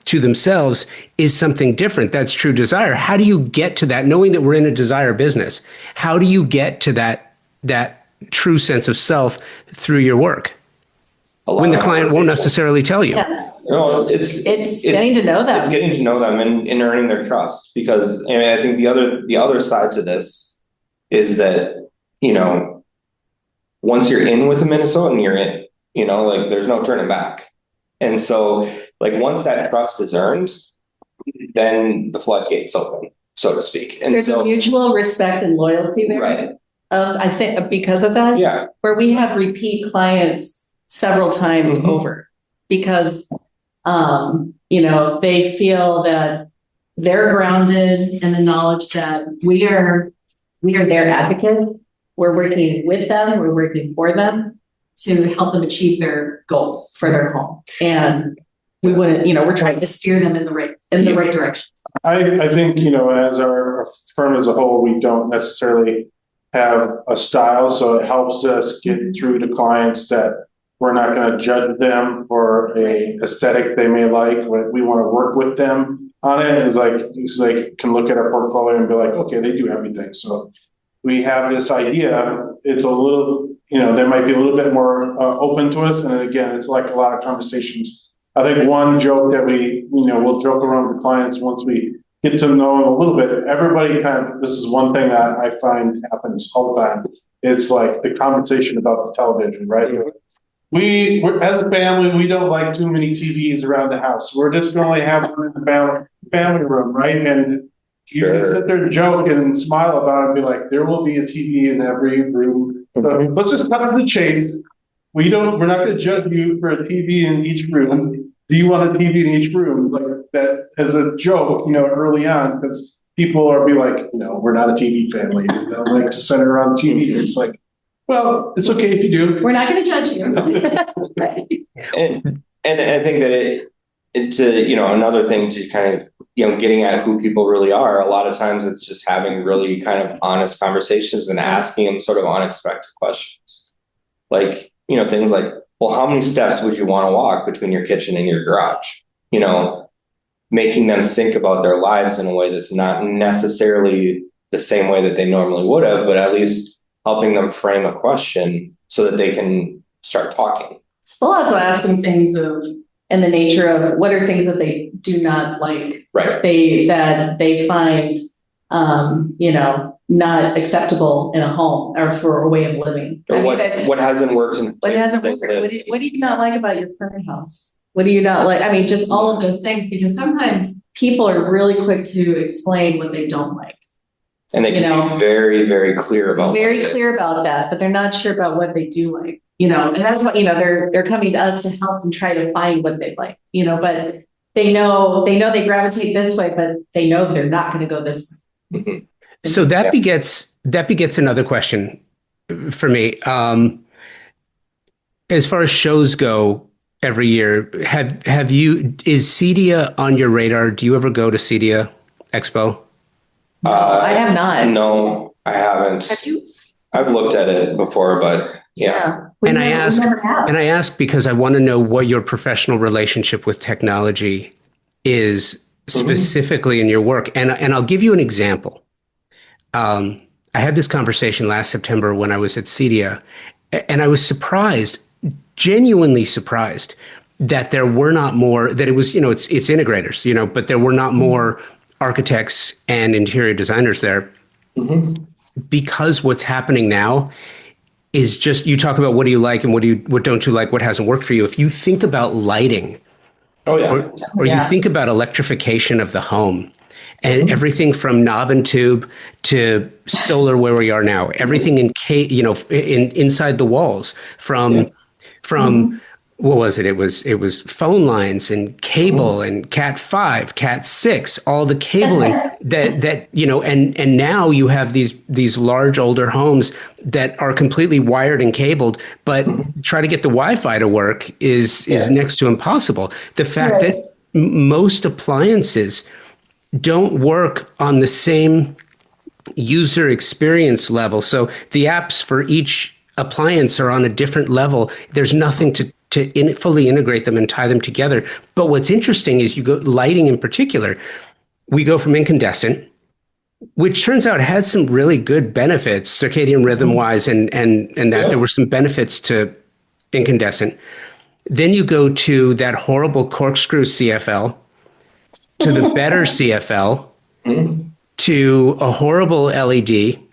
Speaker 1: to themselves is something different. That's true desire. How do you get to that, knowing that we're in a desire business? How do you get to that true sense of self through your work when the client won't necessarily tell you?
Speaker 2: Yeah.
Speaker 3: No, it's
Speaker 2: getting to know them.
Speaker 3: It's getting to know them and earning their trust. Because I think the other side to this is that once you're in with a Minnesotan, you're in. There's no turning back. And so, once that trust is earned, then the floodgates open, so to speak. And
Speaker 2: there's a mutual respect and loyalty there.
Speaker 3: Right.
Speaker 2: I think because of that.
Speaker 3: Yeah.
Speaker 2: Where we have repeat clients several times over because, they feel that they're grounded in the knowledge that we are their advocate. We're working with them. We're working for them to help them achieve their goals for their home. And we wouldn't, we're trying to steer them in the right direction.
Speaker 4: I think, as our firm as a whole, we don't necessarily have a style. So it helps us get through to clients that we're not going to judge them for a aesthetic they may like. We want to work with them on it. It's like can look at our portfolio and be like, okay, they do everything. So we have this idea, it's a little, they might be a little bit more open to us. And again, it's like a lot of conversations. I think one joke that we'll joke around with clients once we get to know them a little bit. Everybody this is one thing that I find happens all the time. It's like the conversation about the television, right? We're as a family, we don't like too many TVs around the house. We're just going to have one in the family room, right? And you can sit there and joke and smile about it and be like, there will be a TV in every room. So let's just cut to the chase. We're not going to judge you for a TV in each room. Do you want a TV in each room? Like that as a joke, early on, because people are like, we're not a TV family. We don't like to center around TV. It's like, well, it's okay if you do.
Speaker 2: We're not going to judge you.
Speaker 3: Right. And I think that it's another thing to kind of, getting at who people really are. A lot of times it's just having really kind of honest conversations and asking them sort of unexpected questions. Like, things like, well, how many steps would you want to walk between your kitchen and your garage? Making them think about their lives in a way that's not necessarily the same way that they normally would have, but at least helping them frame a question so that they can start talking.
Speaker 2: We'll also ask them things in the nature of what are things that they do not like,
Speaker 3: right?
Speaker 2: That they find, not acceptable in a home or for a way of living.
Speaker 3: Or what hasn't worked?
Speaker 2: What hasn't worked? What do you not like about your current house? What do you not like? I mean, just all of those things, because sometimes people are really quick to explain what they don't like.
Speaker 3: And they can be very, very clear about
Speaker 2: that, but they're not sure about what they do like, and that's what, they're coming to us to help them try to find what they like, but they know they gravitate this way, but they know they're not going to go this way.
Speaker 3: Mm-hmm.
Speaker 1: So that begets another question for me. As far as shows go every year, is CEDIA on your radar? Do you ever go to CEDIA Expo?
Speaker 2: No, I have not.
Speaker 3: No, I haven't.
Speaker 2: Have you?
Speaker 3: I've looked at it before, but yeah.
Speaker 1: And
Speaker 2: we never have.
Speaker 1: I ask because I want to know what your professional relationship with technology is specifically in your work. And I'll give you an example. I had this conversation last September when I was at CEDIA, and I was surprised, genuinely surprised, that there were not more, that it was, it's integrators, but there were not more architects and interior designers there. Because what's happening now is just, you talk about what do you like and what don't you like, what hasn't worked for you. If you think about lighting, or you think about electrification of the home, and everything from knob and tube to solar, where we are now, everything inside the walls, from what was it? It was phone lines and cable and Cat 5, Cat 6, all the cabling that and now you have these large older homes that are completely wired and cabled, but try to get the Wi-Fi to work is next to impossible. The fact that most appliances don't work on the same user experience level. So the apps for each appliance are on a different level. There's nothing to fully integrate them and tie them together. But what's interesting is you go lighting in particular. We go from incandescent, which turns out has some really good benefits, circadian rhythm wise, and that there were some benefits to incandescent. Then you go to that horrible corkscrew CFL, to the better CFL, to a horrible LED,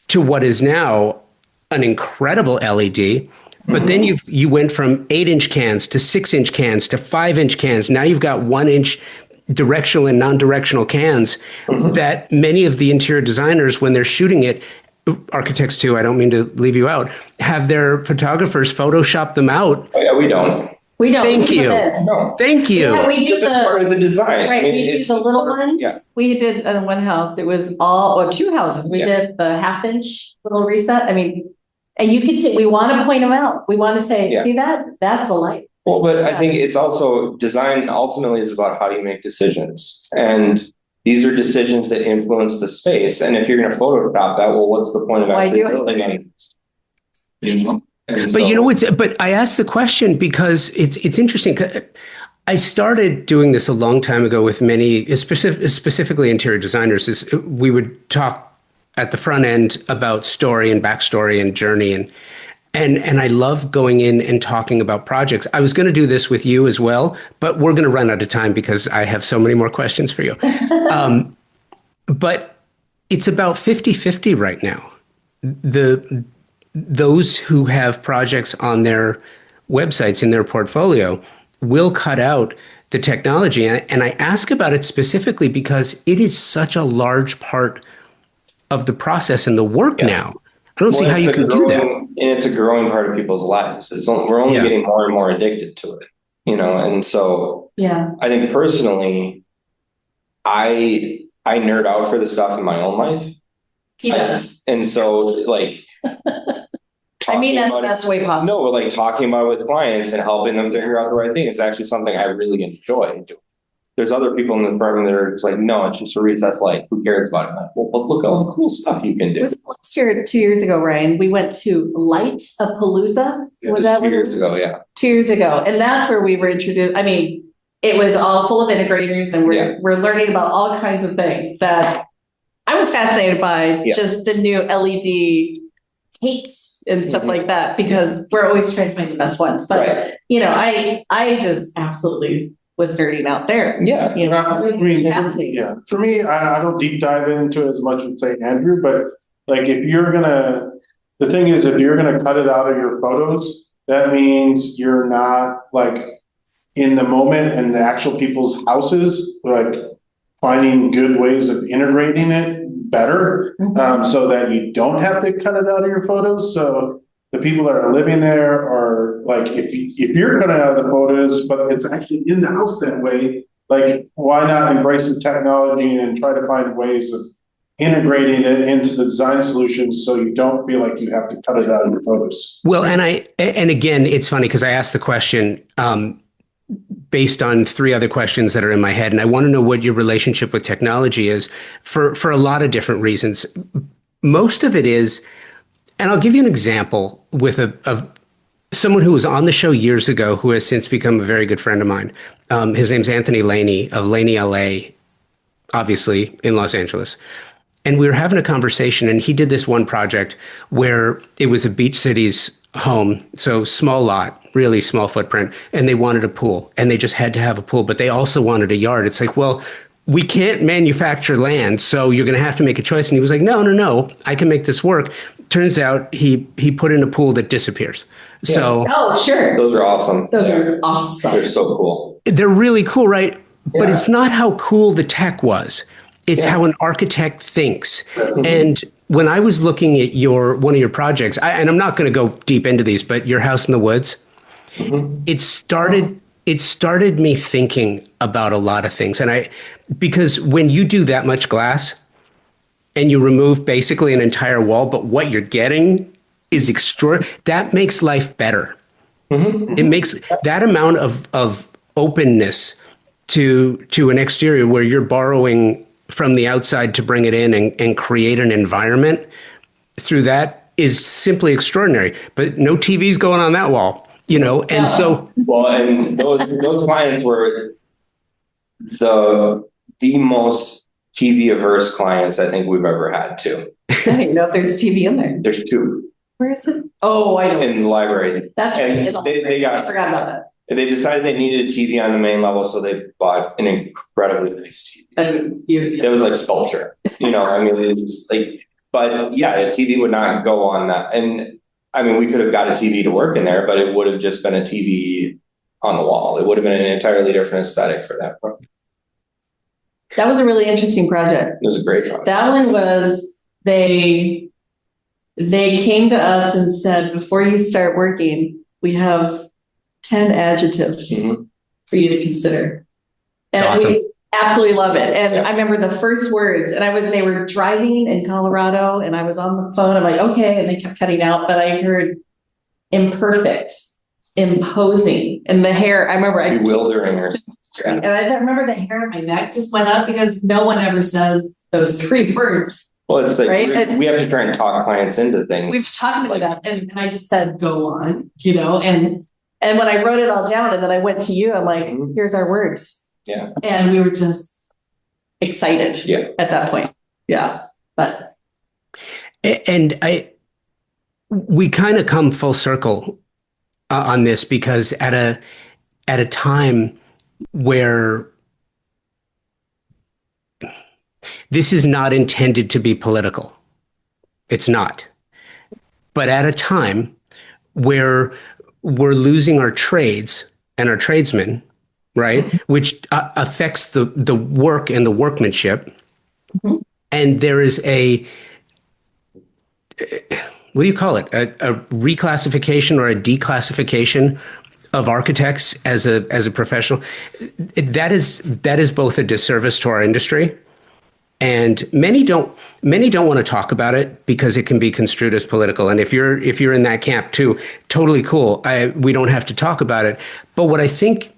Speaker 1: to what is now an incredible LED. But then you went from 8-inch cans to 6-inch cans to 5-inch cans. Now you've got 1-inch directional and non-directional cans that many of the interior designers, when they're shooting it, architects too, I don't mean to leave you out, have their photographers Photoshop them out.
Speaker 3: Oh, yeah, we don't.
Speaker 2: We don't.
Speaker 1: Thank you.
Speaker 3: No.
Speaker 1: Thank you.
Speaker 2: Yeah, we do
Speaker 3: That's part of the design.
Speaker 2: Right, we do the little ones.
Speaker 3: Yeah.
Speaker 2: We did in one house, it was two houses. We did the 1/2-inch little reset. I mean, and you can see, we want to point them out. We want to say, see that? That's a light.
Speaker 3: Well, but I think it's also design ultimately is about how you make decisions. And these are decisions that influence the space. And if you're going to Photoshop that, well, what's the point of actually building it?
Speaker 1: But I asked the question because it's interesting. I started doing this a long time ago with many, specifically interior designers. Is we would talk at the front end about story and backstory and journey, and I love going in and talking about projects. I was going to do this with you as well, but we're going to run out of time because I have so many more questions for you. But it's about 50-50 right now. Those who have projects on their websites in their portfolio will cut out the technology. And I ask about it specifically because it is such a large part of the process and the work now. I don't see how you can do that.
Speaker 3: And it's a growing part of people's lives. We're only getting more and more addicted to it, and so I think personally, I nerd out for the stuff in my own life.
Speaker 2: He does.
Speaker 3: And so
Speaker 2: I mean, that's the way possible.
Speaker 3: No, like talking about it with clients and helping them figure out the right thing. It's actually something I really enjoy doing. There's other people in the firm that are just like, no, it's just a recessed light. Who cares about it? I'm like, well, but look at all the cool stuff you can do.
Speaker 2: Was it last year, 2 years ago, Ryan? We went to Light-a-Palooza.
Speaker 3: Was that 2 years ago? Yeah.
Speaker 2: 2 years ago. And that's where we were introduced. I mean, it was all full of integrators and we're learning about all kinds of things that I was fascinated by, just the new LED tapes and stuff like that, because we're always trying to find the best ones. But, I just absolutely was nerding out there.
Speaker 4: Yeah. For me, I don't deep dive into it as much as say Andrew, but like the thing is, if you're going to cut it out of your photos, that means you're not like in the moment and the actual people's houses, like finding good ways of integrating it better, so that you don't have to cut it out of your photos. So the people that are living there are like, if you're cutting out of the photos, but it's actually in the house that way, like why not embrace the technology and try to find ways of integrating it into the design solutions so you don't feel like you have to cut it out of your photos.
Speaker 1: Well, and again, it's funny because I asked the question based on 3 other questions that are in my head, and I want to know what your relationship with technology is for a lot of different reasons. Most of it is, and I'll give you an example with someone who was on the show years ago who has since become a very good friend of mine. His name's Anthony Laney of Laney LA, obviously in Los Angeles. And we were having a conversation, and he did this one project where it was a Beach Cities home, so small lot, really small footprint, and they wanted a pool, and they just had to have a pool, but they also wanted a yard. It's like, well, we can't manufacture land, so you're going to have to make a choice. And he was like, no, I can make this work. Turns out he put in a pool that disappears.
Speaker 3: Yeah.
Speaker 1: So
Speaker 2: Oh, sure.
Speaker 3: Those are awesome.
Speaker 2: Those are awesome.
Speaker 3: They're so cool.
Speaker 1: they're really cool, right? But
Speaker 3: Yeah.
Speaker 1: it's not how cool the tech was. It's how an architect thinks. And when I was looking at one of your projects, and I'm not going to go deep into these, but your house in the woods, it started me thinking about a lot of things. And because when you do that much glass and you remove basically an entire wall, but what you're getting is extraordinary, that makes life better. It makes that amount of openness to an exterior where you're borrowing from the outside to bring it in and create an environment through that is simply extraordinary. But no TV's going on that wall, and so.
Speaker 3: Well, and those clients were the most TV averse clients I think we've ever had too.
Speaker 2: I didn't know if there's TV in there.
Speaker 3: There's two
Speaker 2: Where is it? Oh, I know.
Speaker 3: in the library.
Speaker 2: That's right.
Speaker 3: And
Speaker 2: I forgot about that.
Speaker 3: they decided they needed a TV on the main level, so they bought an incredibly nice TV. It was like sculpture, I mean, it was just like, but yeah, a TV would not go on that. And I mean, we could have got a TV to work in there, but it would have just been a TV on the wall. It would have been an entirely different aesthetic for that.
Speaker 2: That was a really interesting project.
Speaker 3: It was a great project.
Speaker 2: That one was, they came to us and said, before you start working, we have 10 adjectives for you to consider. And
Speaker 1: That's awesome.
Speaker 2: we absolutely love it. And I remember the first words, and they were driving in Colorado, and I was on the phone. I'm like, okay. And they kept cutting out, but I heard imperfect, imposing, and the hair. I remember
Speaker 3: Bewildering or something.
Speaker 2: and I remember the hair on my neck just went up because no one ever says those three words.
Speaker 3: Well, it's like
Speaker 2: Right?
Speaker 3: we have to try and talk clients into things.
Speaker 2: We've talked about that, and I just said, go on, and when I wrote it all down, and then I went to you, I'm like, here's our words.
Speaker 3: Yeah.
Speaker 2: And we were just excited at that point. Yeah. But.
Speaker 1: And we kind of come full circle on this, because at a time where this is not intended to be political, it's not. But at a time where we're losing our trades and our tradesmen, right? Which affects the work and the workmanship. And there is what do you call it? A reclassification or a declassification of architects as a professional. That is both a disservice to our industry. And many don't want to talk about it because it can be construed as political. And if you're in that camp too, totally cool. We don't have to talk about it. But what I think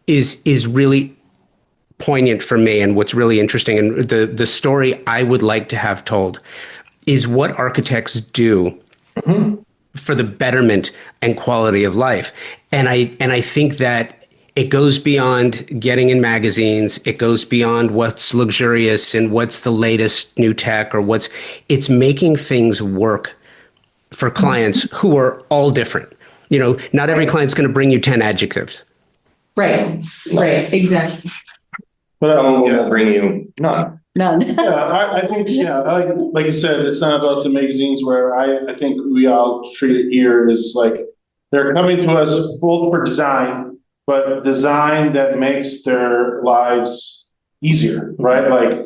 Speaker 1: is really poignant for me, and what's really interesting, and the story I would like to have told, is what architects do for the betterment and quality of life. And I think that it goes beyond getting in magazines. It goes beyond what's luxurious and what's the latest new tech, or it's making things work for clients who are all different. Not every client's going to bring you 10 adjectives.
Speaker 2: Right. Exactly.
Speaker 4: But
Speaker 3: Someone will bring you none.
Speaker 2: None.
Speaker 4: I think, like you said, it's not about the magazines, where I think we all treat it here as like they're coming to us both for design, but design that makes their lives easier, right? Like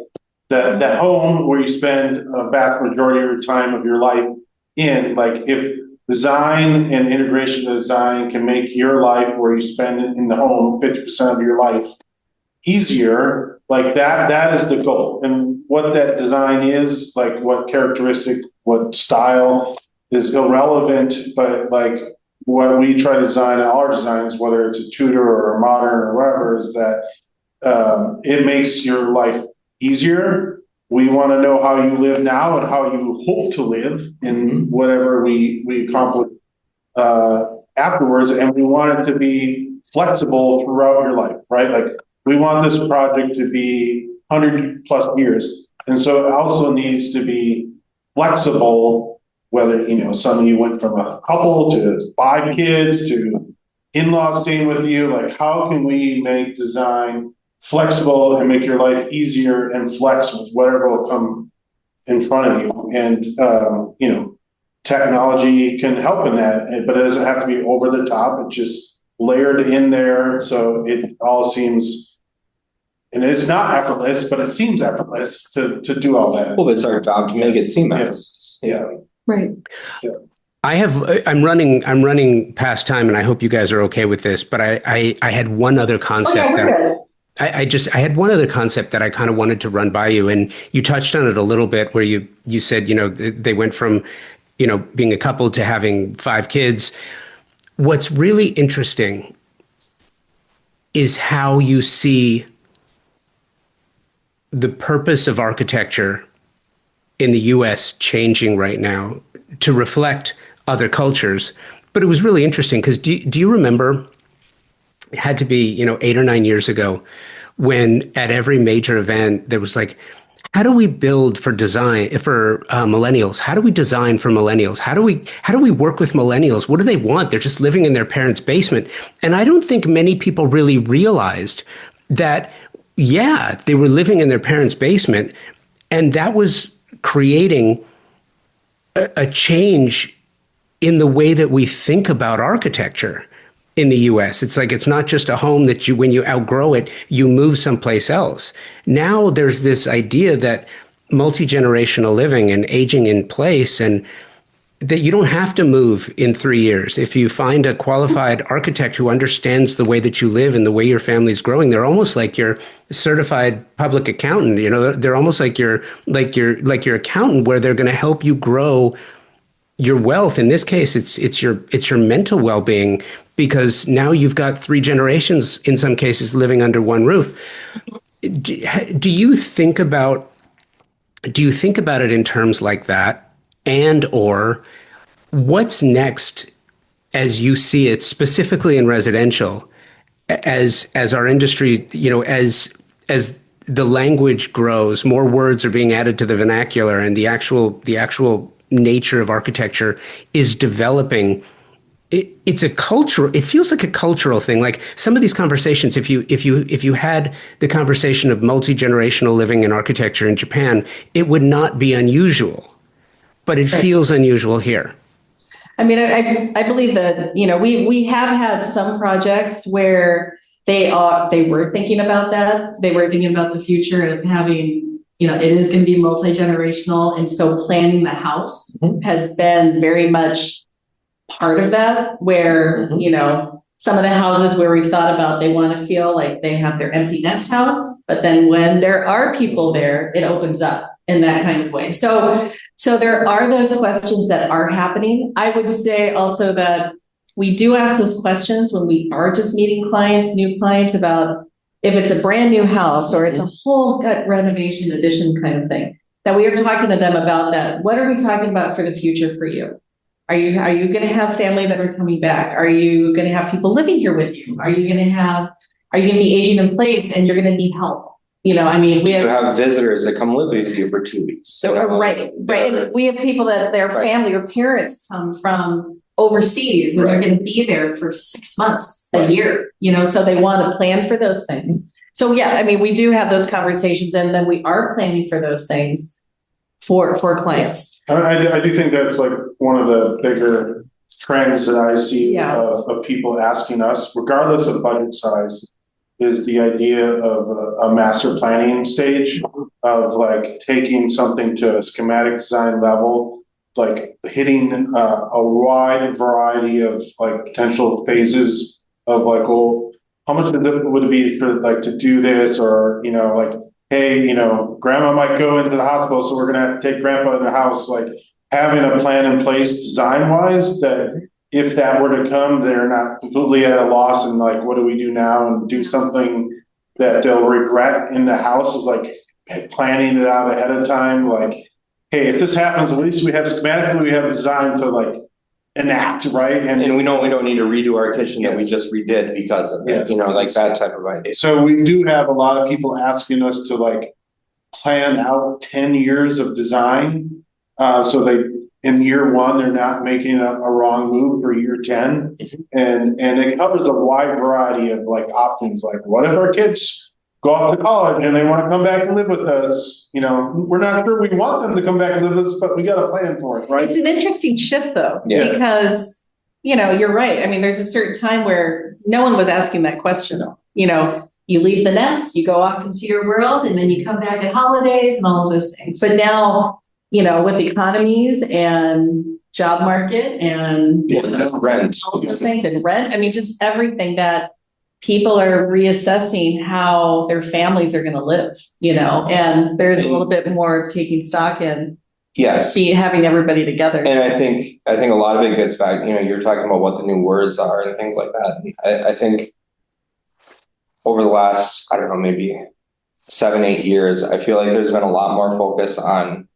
Speaker 4: that home where you spend a vast majority of your time of your life in, like if design and integration of design can make your life where you spend it in the home 50% of your life easier, like that is the goal. And what that design is, like what characteristic, what style is irrelevant, but like what we try to design in all our designs, whether it's a Tudor or a modern or whatever, is that it makes your life easier. We want to know how you live now and how you hope to live in whatever we accomplish afterwards, and we want it to be flexible throughout your life, right? Like we want this project to be 100+ years. And so it also needs to be flexible, whether, suddenly you went from a couple to 5 kids to in-laws staying with you. Like, how can we make design flexible and make your life easier and flex with whatever will come in front of you? And, technology can help in that, but it doesn't have to be over the top. It's just layered in there. So it all seems, and it's not effortless, but it seems effortless to do all that.
Speaker 3: Well, it's our job to make it seamless.
Speaker 4: Yeah.
Speaker 2: Right.
Speaker 4: Yeah.
Speaker 1: I'm running past time, and I hope you guys are okay with this, but I had one other concept I had one other concept that I kind of wanted to run by you, and you touched on it a little bit where you said, they went from, being a couple to having 5 kids. What's really interesting is how you see the purpose of architecture in the US changing right now to reflect other cultures. But it was really interesting because do you remember, it had to be, 8 or 9 years ago, when at every major event there was like, how do we build for design for millennials? How do we design for millennials? How do we work with millennials? What do they want? They're just living in their parents' basement. And I don't think many people really realized that, yeah, they were living in their parents' basement, and that was creating a change in the way that we think about architecture in the US. It's like, it's not just a home that when you outgrow it, you move someplace else. Now there's this idea that multi-generational living and aging in place, and that you don't have to move in 3 years. If you find a qualified architect who understands the way that you live and the way your family's growing, they're almost like your certified public accountant. They're almost like your accountant, where they're going to help you grow your wealth. In this case, it's your mental well-being, because now you've got 3 generations in some cases living under one roof. Do you think about it in terms like that? And or what's next as you see it, specifically in residential, as our industry, as the language grows, more words are being added to the vernacular, and the actual nature of architecture is developing. It's a cultural. It feels like a cultural thing. Like some of these conversations, if you had the conversation of multi-generational living in architecture in Japan, it would not be unusual, but it feels unusual here.
Speaker 2: I mean, I believe that, we have had some projects where they were thinking about that. They were thinking about the future of having, it is going to be multi-generational. And so planning the house has been very much part of that, where, some of the houses where we've thought about, they want to feel like they have their empty nest house, but then when there are people there, it opens up in that kind of way. So there are those questions that are happening. I would say also that we do ask those questions when we are just meeting new clients, about if it's a brand new house or it's a whole gut renovation addition kind of thing, that we are talking to them about that. What are we talking about for the future for you? Are you going to have family that are coming back? Are you going to have people living here with you? Are you going to be aging in place and you're going to need help? We
Speaker 3: have visitors that come live with you for 2 weeks.
Speaker 2: So, right. And we have people that their family or parents come from overseas and they're going to be there for 6 months, a year, so they want to plan for those things. So yeah, we do have those conversations, and then we are planning for those things for clients.
Speaker 4: I do think that's like one of the bigger trends that I see of people asking us, regardless of budget size, is the idea of a master planning stage of like taking something to a schematic design level, like hitting a wide variety of like potential phases of like, well, how much would it be for like to do this, or like, hey, grandma might go into the hospital, so we're gonna have to take grandpa in the house. Like having a plan in place design wise, that if that were to come, they're not completely at a loss and like, what do we do now, and do something that they'll regret in the house, is like planning it out ahead of time. Like, hey, if this happens, at least we have schematically, we have a design to like enact, right?
Speaker 3: And we know we don't need to redo our kitchen that we
Speaker 4: Yes.
Speaker 3: just redid because of it,
Speaker 4: Yes.
Speaker 3: you know, like that type of idea.
Speaker 4: So we do have a lot of people asking us to like plan out 10 years of design. So they, in year one, they're not making a wrong move for year 10. And it covers a wide variety of like options. Like, what if our kids go off to college and they want to come back and live with us? You know, we're not sure we want them to come back and live with us, but we got a plan for it, right?
Speaker 2: It's an interesting shift though,
Speaker 3: Yes.
Speaker 2: because, you know, you're right. I mean, there's a certain time where no one was asking that question. You know, you leave the nest, you go off into your world, and then you come back at holidays and all of those things. But now, you know, with economies and job market and
Speaker 3: Rent.
Speaker 2: all of those things and rent, I mean, just everything that people are reassessing how their families are going to live, you know, and there's a little bit more of taking stock and
Speaker 3: Yes.
Speaker 2: having everybody together.
Speaker 3: And I think a lot of it gets back, you know, you're talking about what the new words are and things like that. I think over the last, I don't know, maybe 7-8 years, I feel like there's been a lot more focus on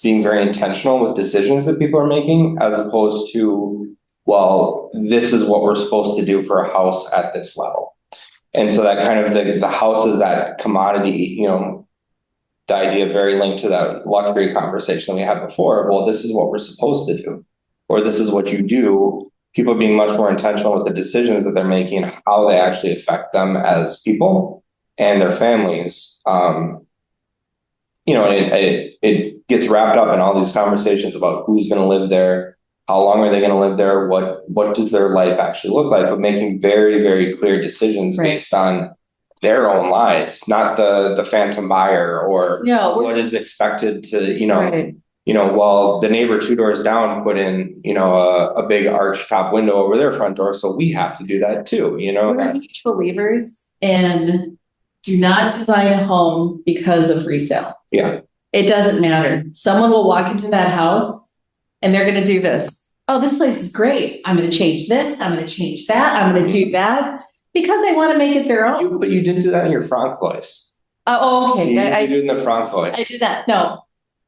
Speaker 3: being very intentional with decisions that people are making, as opposed to, well, this is what we're supposed to do for a house at this level. And so that kind of the house is that commodity, you know, the idea very linked to that luxury conversation we had before. Well, this is what we're supposed to do, or this is what you do. People being much more intentional with the decisions that they're making, how they actually affect them as people and their families. You know, it gets wrapped up in all these conversations about who's going to live there, how long are they going to live there, what does their life actually look like, but making very, very clear decisions based on their own lives, not the phantom buyer or what is expected to, you know, you know, well, the neighbor 2 doors down put in, you know, a big arch top window over their front door, so we have to do that too, you know.
Speaker 2: We're huge believers in do not design a home because of resale.
Speaker 3: Yeah.
Speaker 2: It doesn't matter. Someone will walk into that house and they're going to do this. Oh, this place is great. I'm going to change this. I'm going to change that. I'm going to do that because they want to make it their own.
Speaker 3: But you didn't do that in your Frank place.
Speaker 2: Oh, okay.
Speaker 3: You did in the Frank place.
Speaker 2: I did that. No.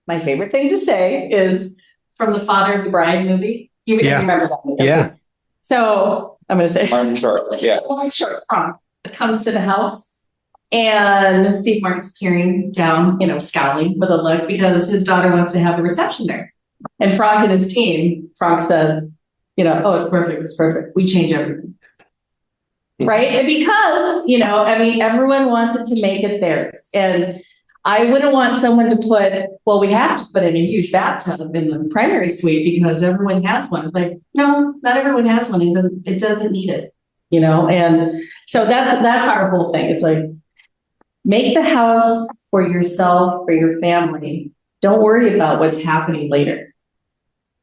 Speaker 2: My favorite thing to say is from the Father of the Bride movie. You remember that movie?
Speaker 1: Yeah.
Speaker 2: So I'm going to say.
Speaker 3: Martin Short. Yeah.
Speaker 2: Martin Short Frank comes to the house. And Steve Martin's peering down, you know, scowling with a look because his daughter wants to have the reception there. And Frank and his team, Frank says, you know, oh, it's perfect. It's perfect. We change everything. Right. And because, you know, I mean, everyone wants it to make it theirs. And I wouldn't want someone to put, well, we have to put in a huge bathtub in the primary suite because everyone has one. Like, no, not everyone has one. It doesn't need it, you know? And so that's our whole thing. It's like, make the house for yourself, for your family. Don't worry about what's happening later.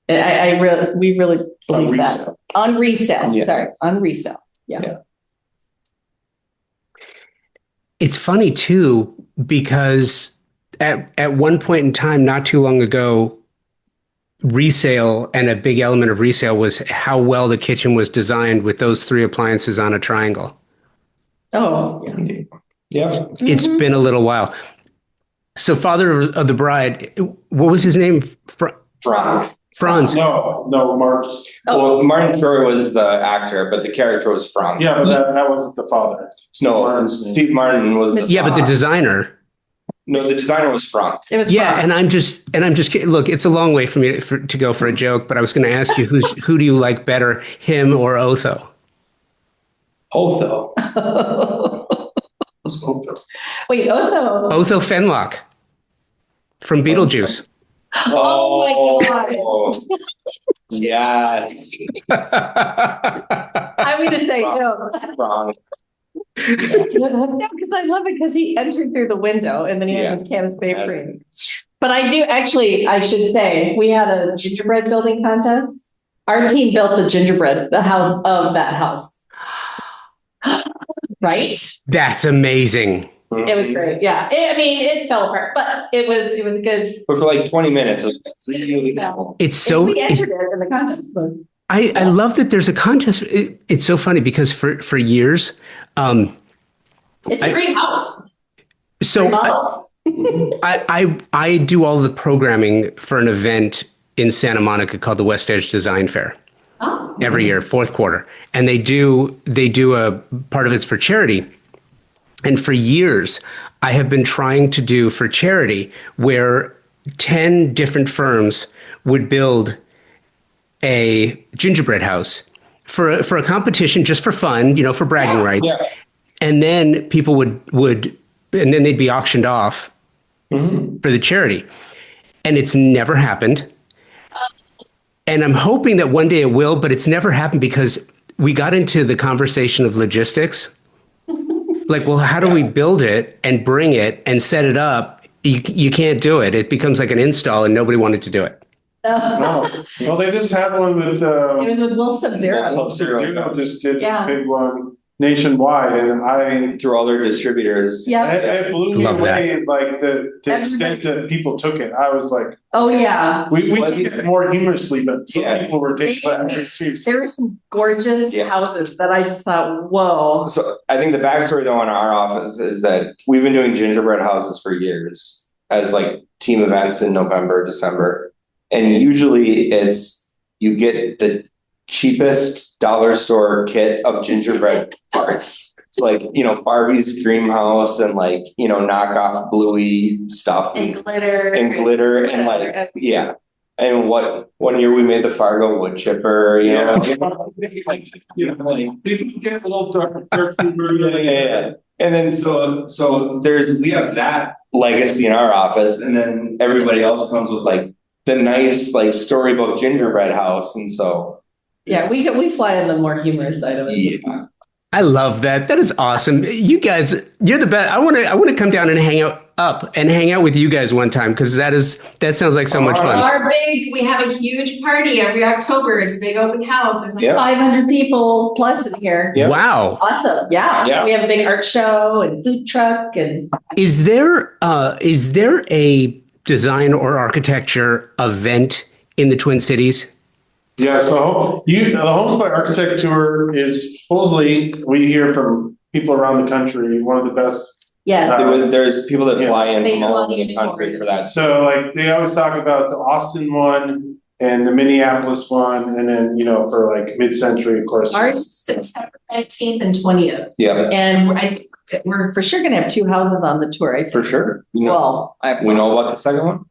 Speaker 2: We really believe that. On resale.
Speaker 3: Yeah.
Speaker 2: Sorry, on resale. Yeah.
Speaker 1: It's funny too, because at one point in time, not too long ago, resale and a big element of resale was how well the kitchen was designed with those 3 appliances on a triangle.
Speaker 2: Oh,
Speaker 3: Yeah.
Speaker 1: It's been a little while. So Father of the Bride, what was his name? Franz.
Speaker 4: No, Mark's.
Speaker 3: Well, Martin Short was the actor, but the character was Franz.
Speaker 4: Yeah, but that wasn't the father.
Speaker 3: Steve Martin was the
Speaker 1: Yeah, but the designer.
Speaker 3: No, the designer was Franz.
Speaker 2: it was
Speaker 1: Yeah,
Speaker 2: Frank.
Speaker 1: and I'm just kidding. Look, it's a long way for me to go for a joke, but I was going to ask you who do you like better, him or Otho?
Speaker 3: Otho.
Speaker 2: Wait, Otho.
Speaker 1: Otho Fenlock from Beetlejuice.
Speaker 2: Oh my God.
Speaker 3: Yes.
Speaker 2: I'm going to say no.
Speaker 3: Wrong.
Speaker 2: No, because I love it because he entered through the window and then he has his can of spray cream. But I do actually, I should say, we had a gingerbread building contest. Our team built the house of that house. Right?
Speaker 1: That's amazing.
Speaker 2: It was great. Yeah. It fell apart, but it was good.
Speaker 3: But for like 20 minutes, it was really cool.
Speaker 1: It's so.
Speaker 2: We entered it in the contest. But
Speaker 1: I love that there's a contest. It's so funny because for years,
Speaker 2: it's a great house.
Speaker 1: So I do all the programming for an event in Santa Monica called the West Edge Design Fair. every year, fourth quarter. And they do a part of it's for charity. And for years, I have been trying to do for charity where 10 different firms would build a gingerbread house for a competition just for fun, for bragging rights.
Speaker 3: Yeah.
Speaker 1: And then people would and then they'd be auctioned off for the charity. And it's never happened. And I'm hoping that one day it will, but it's never happened because we got into the conversation of logistics. Like, well, how do we build it and bring it and set it up? You can't do it. It becomes like an install and nobody wanted to do it.
Speaker 4: No. Well, they just had one with,
Speaker 2: It was with Wolf Sub-Zero.
Speaker 4: Sub-Zero just did
Speaker 2: Yeah.
Speaker 4: a big one nationwide, and
Speaker 3: Through all their distributors.
Speaker 2: Yeah.
Speaker 4: it blew me
Speaker 1: Love
Speaker 4: away, like the extent that people took it. I was like,
Speaker 2: Oh, yeah.
Speaker 4: we took it more humorously, but some
Speaker 3: Yeah.
Speaker 4: people were taking it very seriously.
Speaker 2: There were some gorgeous
Speaker 3: Yeah.
Speaker 2: houses that I just thought, whoa.
Speaker 3: So I think the backstory though in our office is that we've been doing gingerbread houses for years as like team events in November, December. And usually you get the cheapest dollar store kit of gingerbread parts. It's like, Barbie's dream house and like, knockoff bluey stuff
Speaker 2: And glitter.
Speaker 3: and like, yeah. And one year we made the Fargo wood chipper,
Speaker 4: People get a little dark humor.
Speaker 3: yeah. And then so we have that legacy in our office, and then everybody else comes with like the nice like storybook gingerbread house, and so
Speaker 2: Yeah, we fly on the more humorous side of it.
Speaker 3: yeah.
Speaker 1: I love that. That is awesome. You guys, you're the best. I want to come down and hang out with you guys one time because that sounds like so much fun.
Speaker 5: We have a huge party every October. It's a big open house. There's like
Speaker 3: Yeah.
Speaker 2: 500 people plus in here.
Speaker 3: Yeah.
Speaker 1: Wow.
Speaker 2: Awesome. Yeah.
Speaker 3: Yeah.
Speaker 2: We have a big art show and food truck and
Speaker 1: Is there a design or architecture event in the Twin Cities?
Speaker 4: Yeah, so the Homes by Architect Tour is supposedly, we hear from people around the country, one of the best.
Speaker 2: yeah.
Speaker 3: There's people that fly in
Speaker 2: They
Speaker 3: from all
Speaker 2: fly
Speaker 3: over
Speaker 2: in
Speaker 3: the country for that.
Speaker 4: So like, they always talk about the Austin one and the Minneapolis one, and then, for like mid-century, of course.
Speaker 2: Ours is September 19th and 20th.
Speaker 3: Yeah,
Speaker 2: And we're for sure going to have two houses on the tour. I think.
Speaker 3: for sure. We
Speaker 2: Well,
Speaker 3: know about the second one.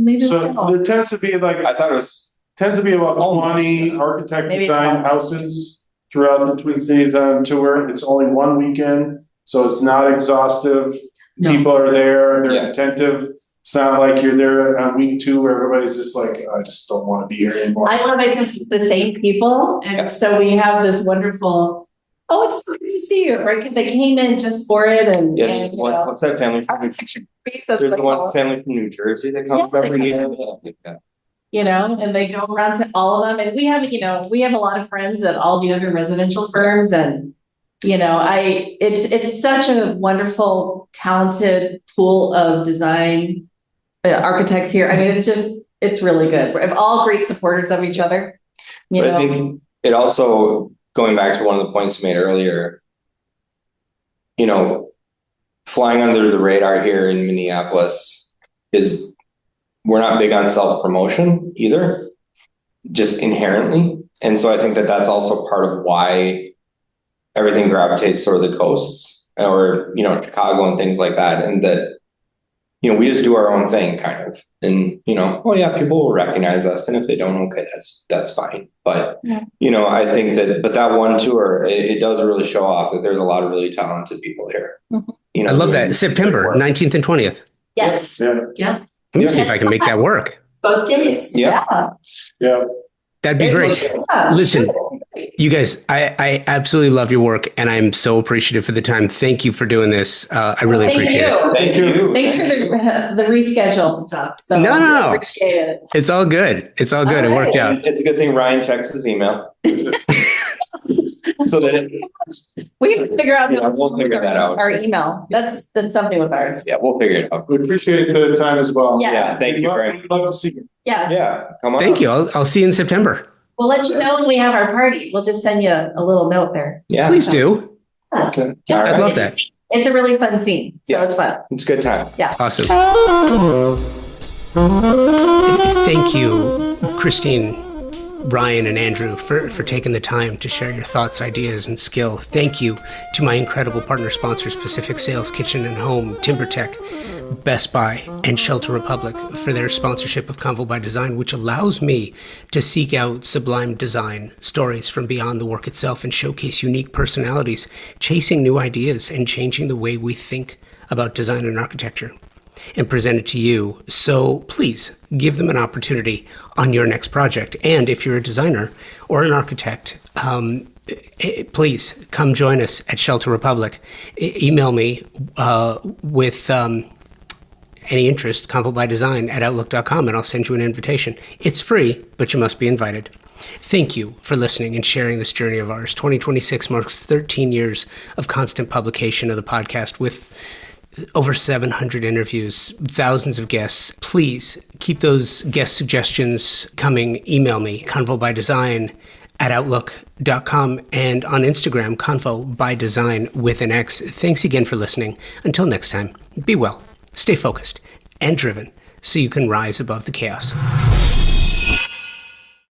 Speaker 2: maybe we
Speaker 4: So
Speaker 2: will.
Speaker 4: there tends to be like,
Speaker 3: I thought it was
Speaker 4: about
Speaker 3: Almost.
Speaker 4: 20 architect
Speaker 2: Maybe it's
Speaker 4: design
Speaker 2: almost.
Speaker 4: houses throughout the Twin Cities on tour. It's only one weekend, so it's not exhaustive.
Speaker 2: No.
Speaker 4: People are there, they're
Speaker 3: Yeah.
Speaker 4: attentive. It's not like you're there on week 2 where everybody's just like, I just don't want to be here anymore.
Speaker 2: I love it because it's the same people. And
Speaker 3: Yeah.
Speaker 2: so we have this wonderful, it's so good to see you, right? Because they came in just for it and,
Speaker 3: Yeah,
Speaker 2: and
Speaker 3: there's
Speaker 2: you
Speaker 3: one,
Speaker 2: know,
Speaker 3: what's that family from?
Speaker 2: architecture piece, that's
Speaker 3: There's
Speaker 2: like,
Speaker 3: the one family from New Jersey that comes
Speaker 2: Yeah,
Speaker 3: every
Speaker 2: they
Speaker 3: year.
Speaker 2: come. And they go around to all of them. And we have a lot of friends at all the other residential firms. And, it's such a wonderful, talented pool of design architects here. I mean, it's really good. We're all great supporters of each other.
Speaker 3: But I think it also, going back to one of the points you made earlier, flying under the radar here in Minneapolis is, we're not big on self-promotion either, just inherently. And so I think that that's also part of why everything gravitates toward the coasts or, Chicago and things like that. And that, we just do our own thing kind of, and, people will recognize us. And if they don't, okay, that's fine. But,
Speaker 2: Yeah.
Speaker 3: I think but that one tour, it does really show off that there's a lot of really talented people here.
Speaker 2: Mhm.
Speaker 1: I love that. September 19th and 20th.
Speaker 2: Yes.
Speaker 4: Yeah,
Speaker 1: Let me see if I can make that work.
Speaker 5: both days.
Speaker 3: Yeah.
Speaker 4: yeah.
Speaker 1: That'd be great.
Speaker 2: Yeah.
Speaker 1: Listen, you guys, I absolutely love your work and I'm so appreciative for the time. Thank you for doing this. I really
Speaker 2: Thank
Speaker 1: appreciate it.
Speaker 2: you.
Speaker 3: Thank you.
Speaker 2: Thanks for the reschedule stuff. So
Speaker 1: No.
Speaker 2: appreciate it.
Speaker 1: It's all good. It's all good. It worked out.
Speaker 3: It's a good thing Ryan checks his email. So that
Speaker 2: We can figure out.
Speaker 3: Yeah, we'll figure that out.
Speaker 2: Our email. That's something with ours.
Speaker 3: yeah, we'll figure it out.
Speaker 4: We appreciate the time as well.
Speaker 2: Yeah.
Speaker 3: Yeah, thank you very much.
Speaker 4: We'd love to see you.
Speaker 2: Yes.
Speaker 3: Yeah, come on.
Speaker 1: Thank you. I'll see you in September.
Speaker 2: We'll let you know when we have our party. We'll just send you a little note there.
Speaker 3: Yeah.
Speaker 1: Please do.
Speaker 3: Okay.
Speaker 2: Yeah.
Speaker 3: All
Speaker 1: I'd
Speaker 3: right.
Speaker 1: love that.
Speaker 2: It's a really fun scene. So
Speaker 3: Yeah.
Speaker 2: it's fun.
Speaker 3: It's a good time.
Speaker 1: Awesome. Thank you, Kristine, Ryan and Andrew, for taking the time to share your thoughts, ideas, and skill. Thank you to my incredible partner sponsors, Pacific Sales, Kitchen and Home, TimberTech, Best Buy, and Shelter Republic for their sponsorship of Convo by Design, which allows me to seek out sublime design stories from beyond the work itself and showcase unique personalities, chasing new ideas and changing the way we think about design and architecture, and present it to you. So please give them an opportunity on your next project. And if you're a designer or an architect, please come join us at Shelter Republic. Email me with any interest, convobydesign@outlook.com, and I'll send you an invitation. It's free, but you must be invited. Thank you for listening and sharing this journey of ours. 2026 marks 13 years of constant publication of the podcast with over 700 interviews, thousands of guests. Please keep those guest suggestions coming. Email me, convobydesign@outlook.com, and on Instagram, convobydesign with an X. Thanks again for listening. Until next time, be well, stay focused and driven so you can rise above the chaos.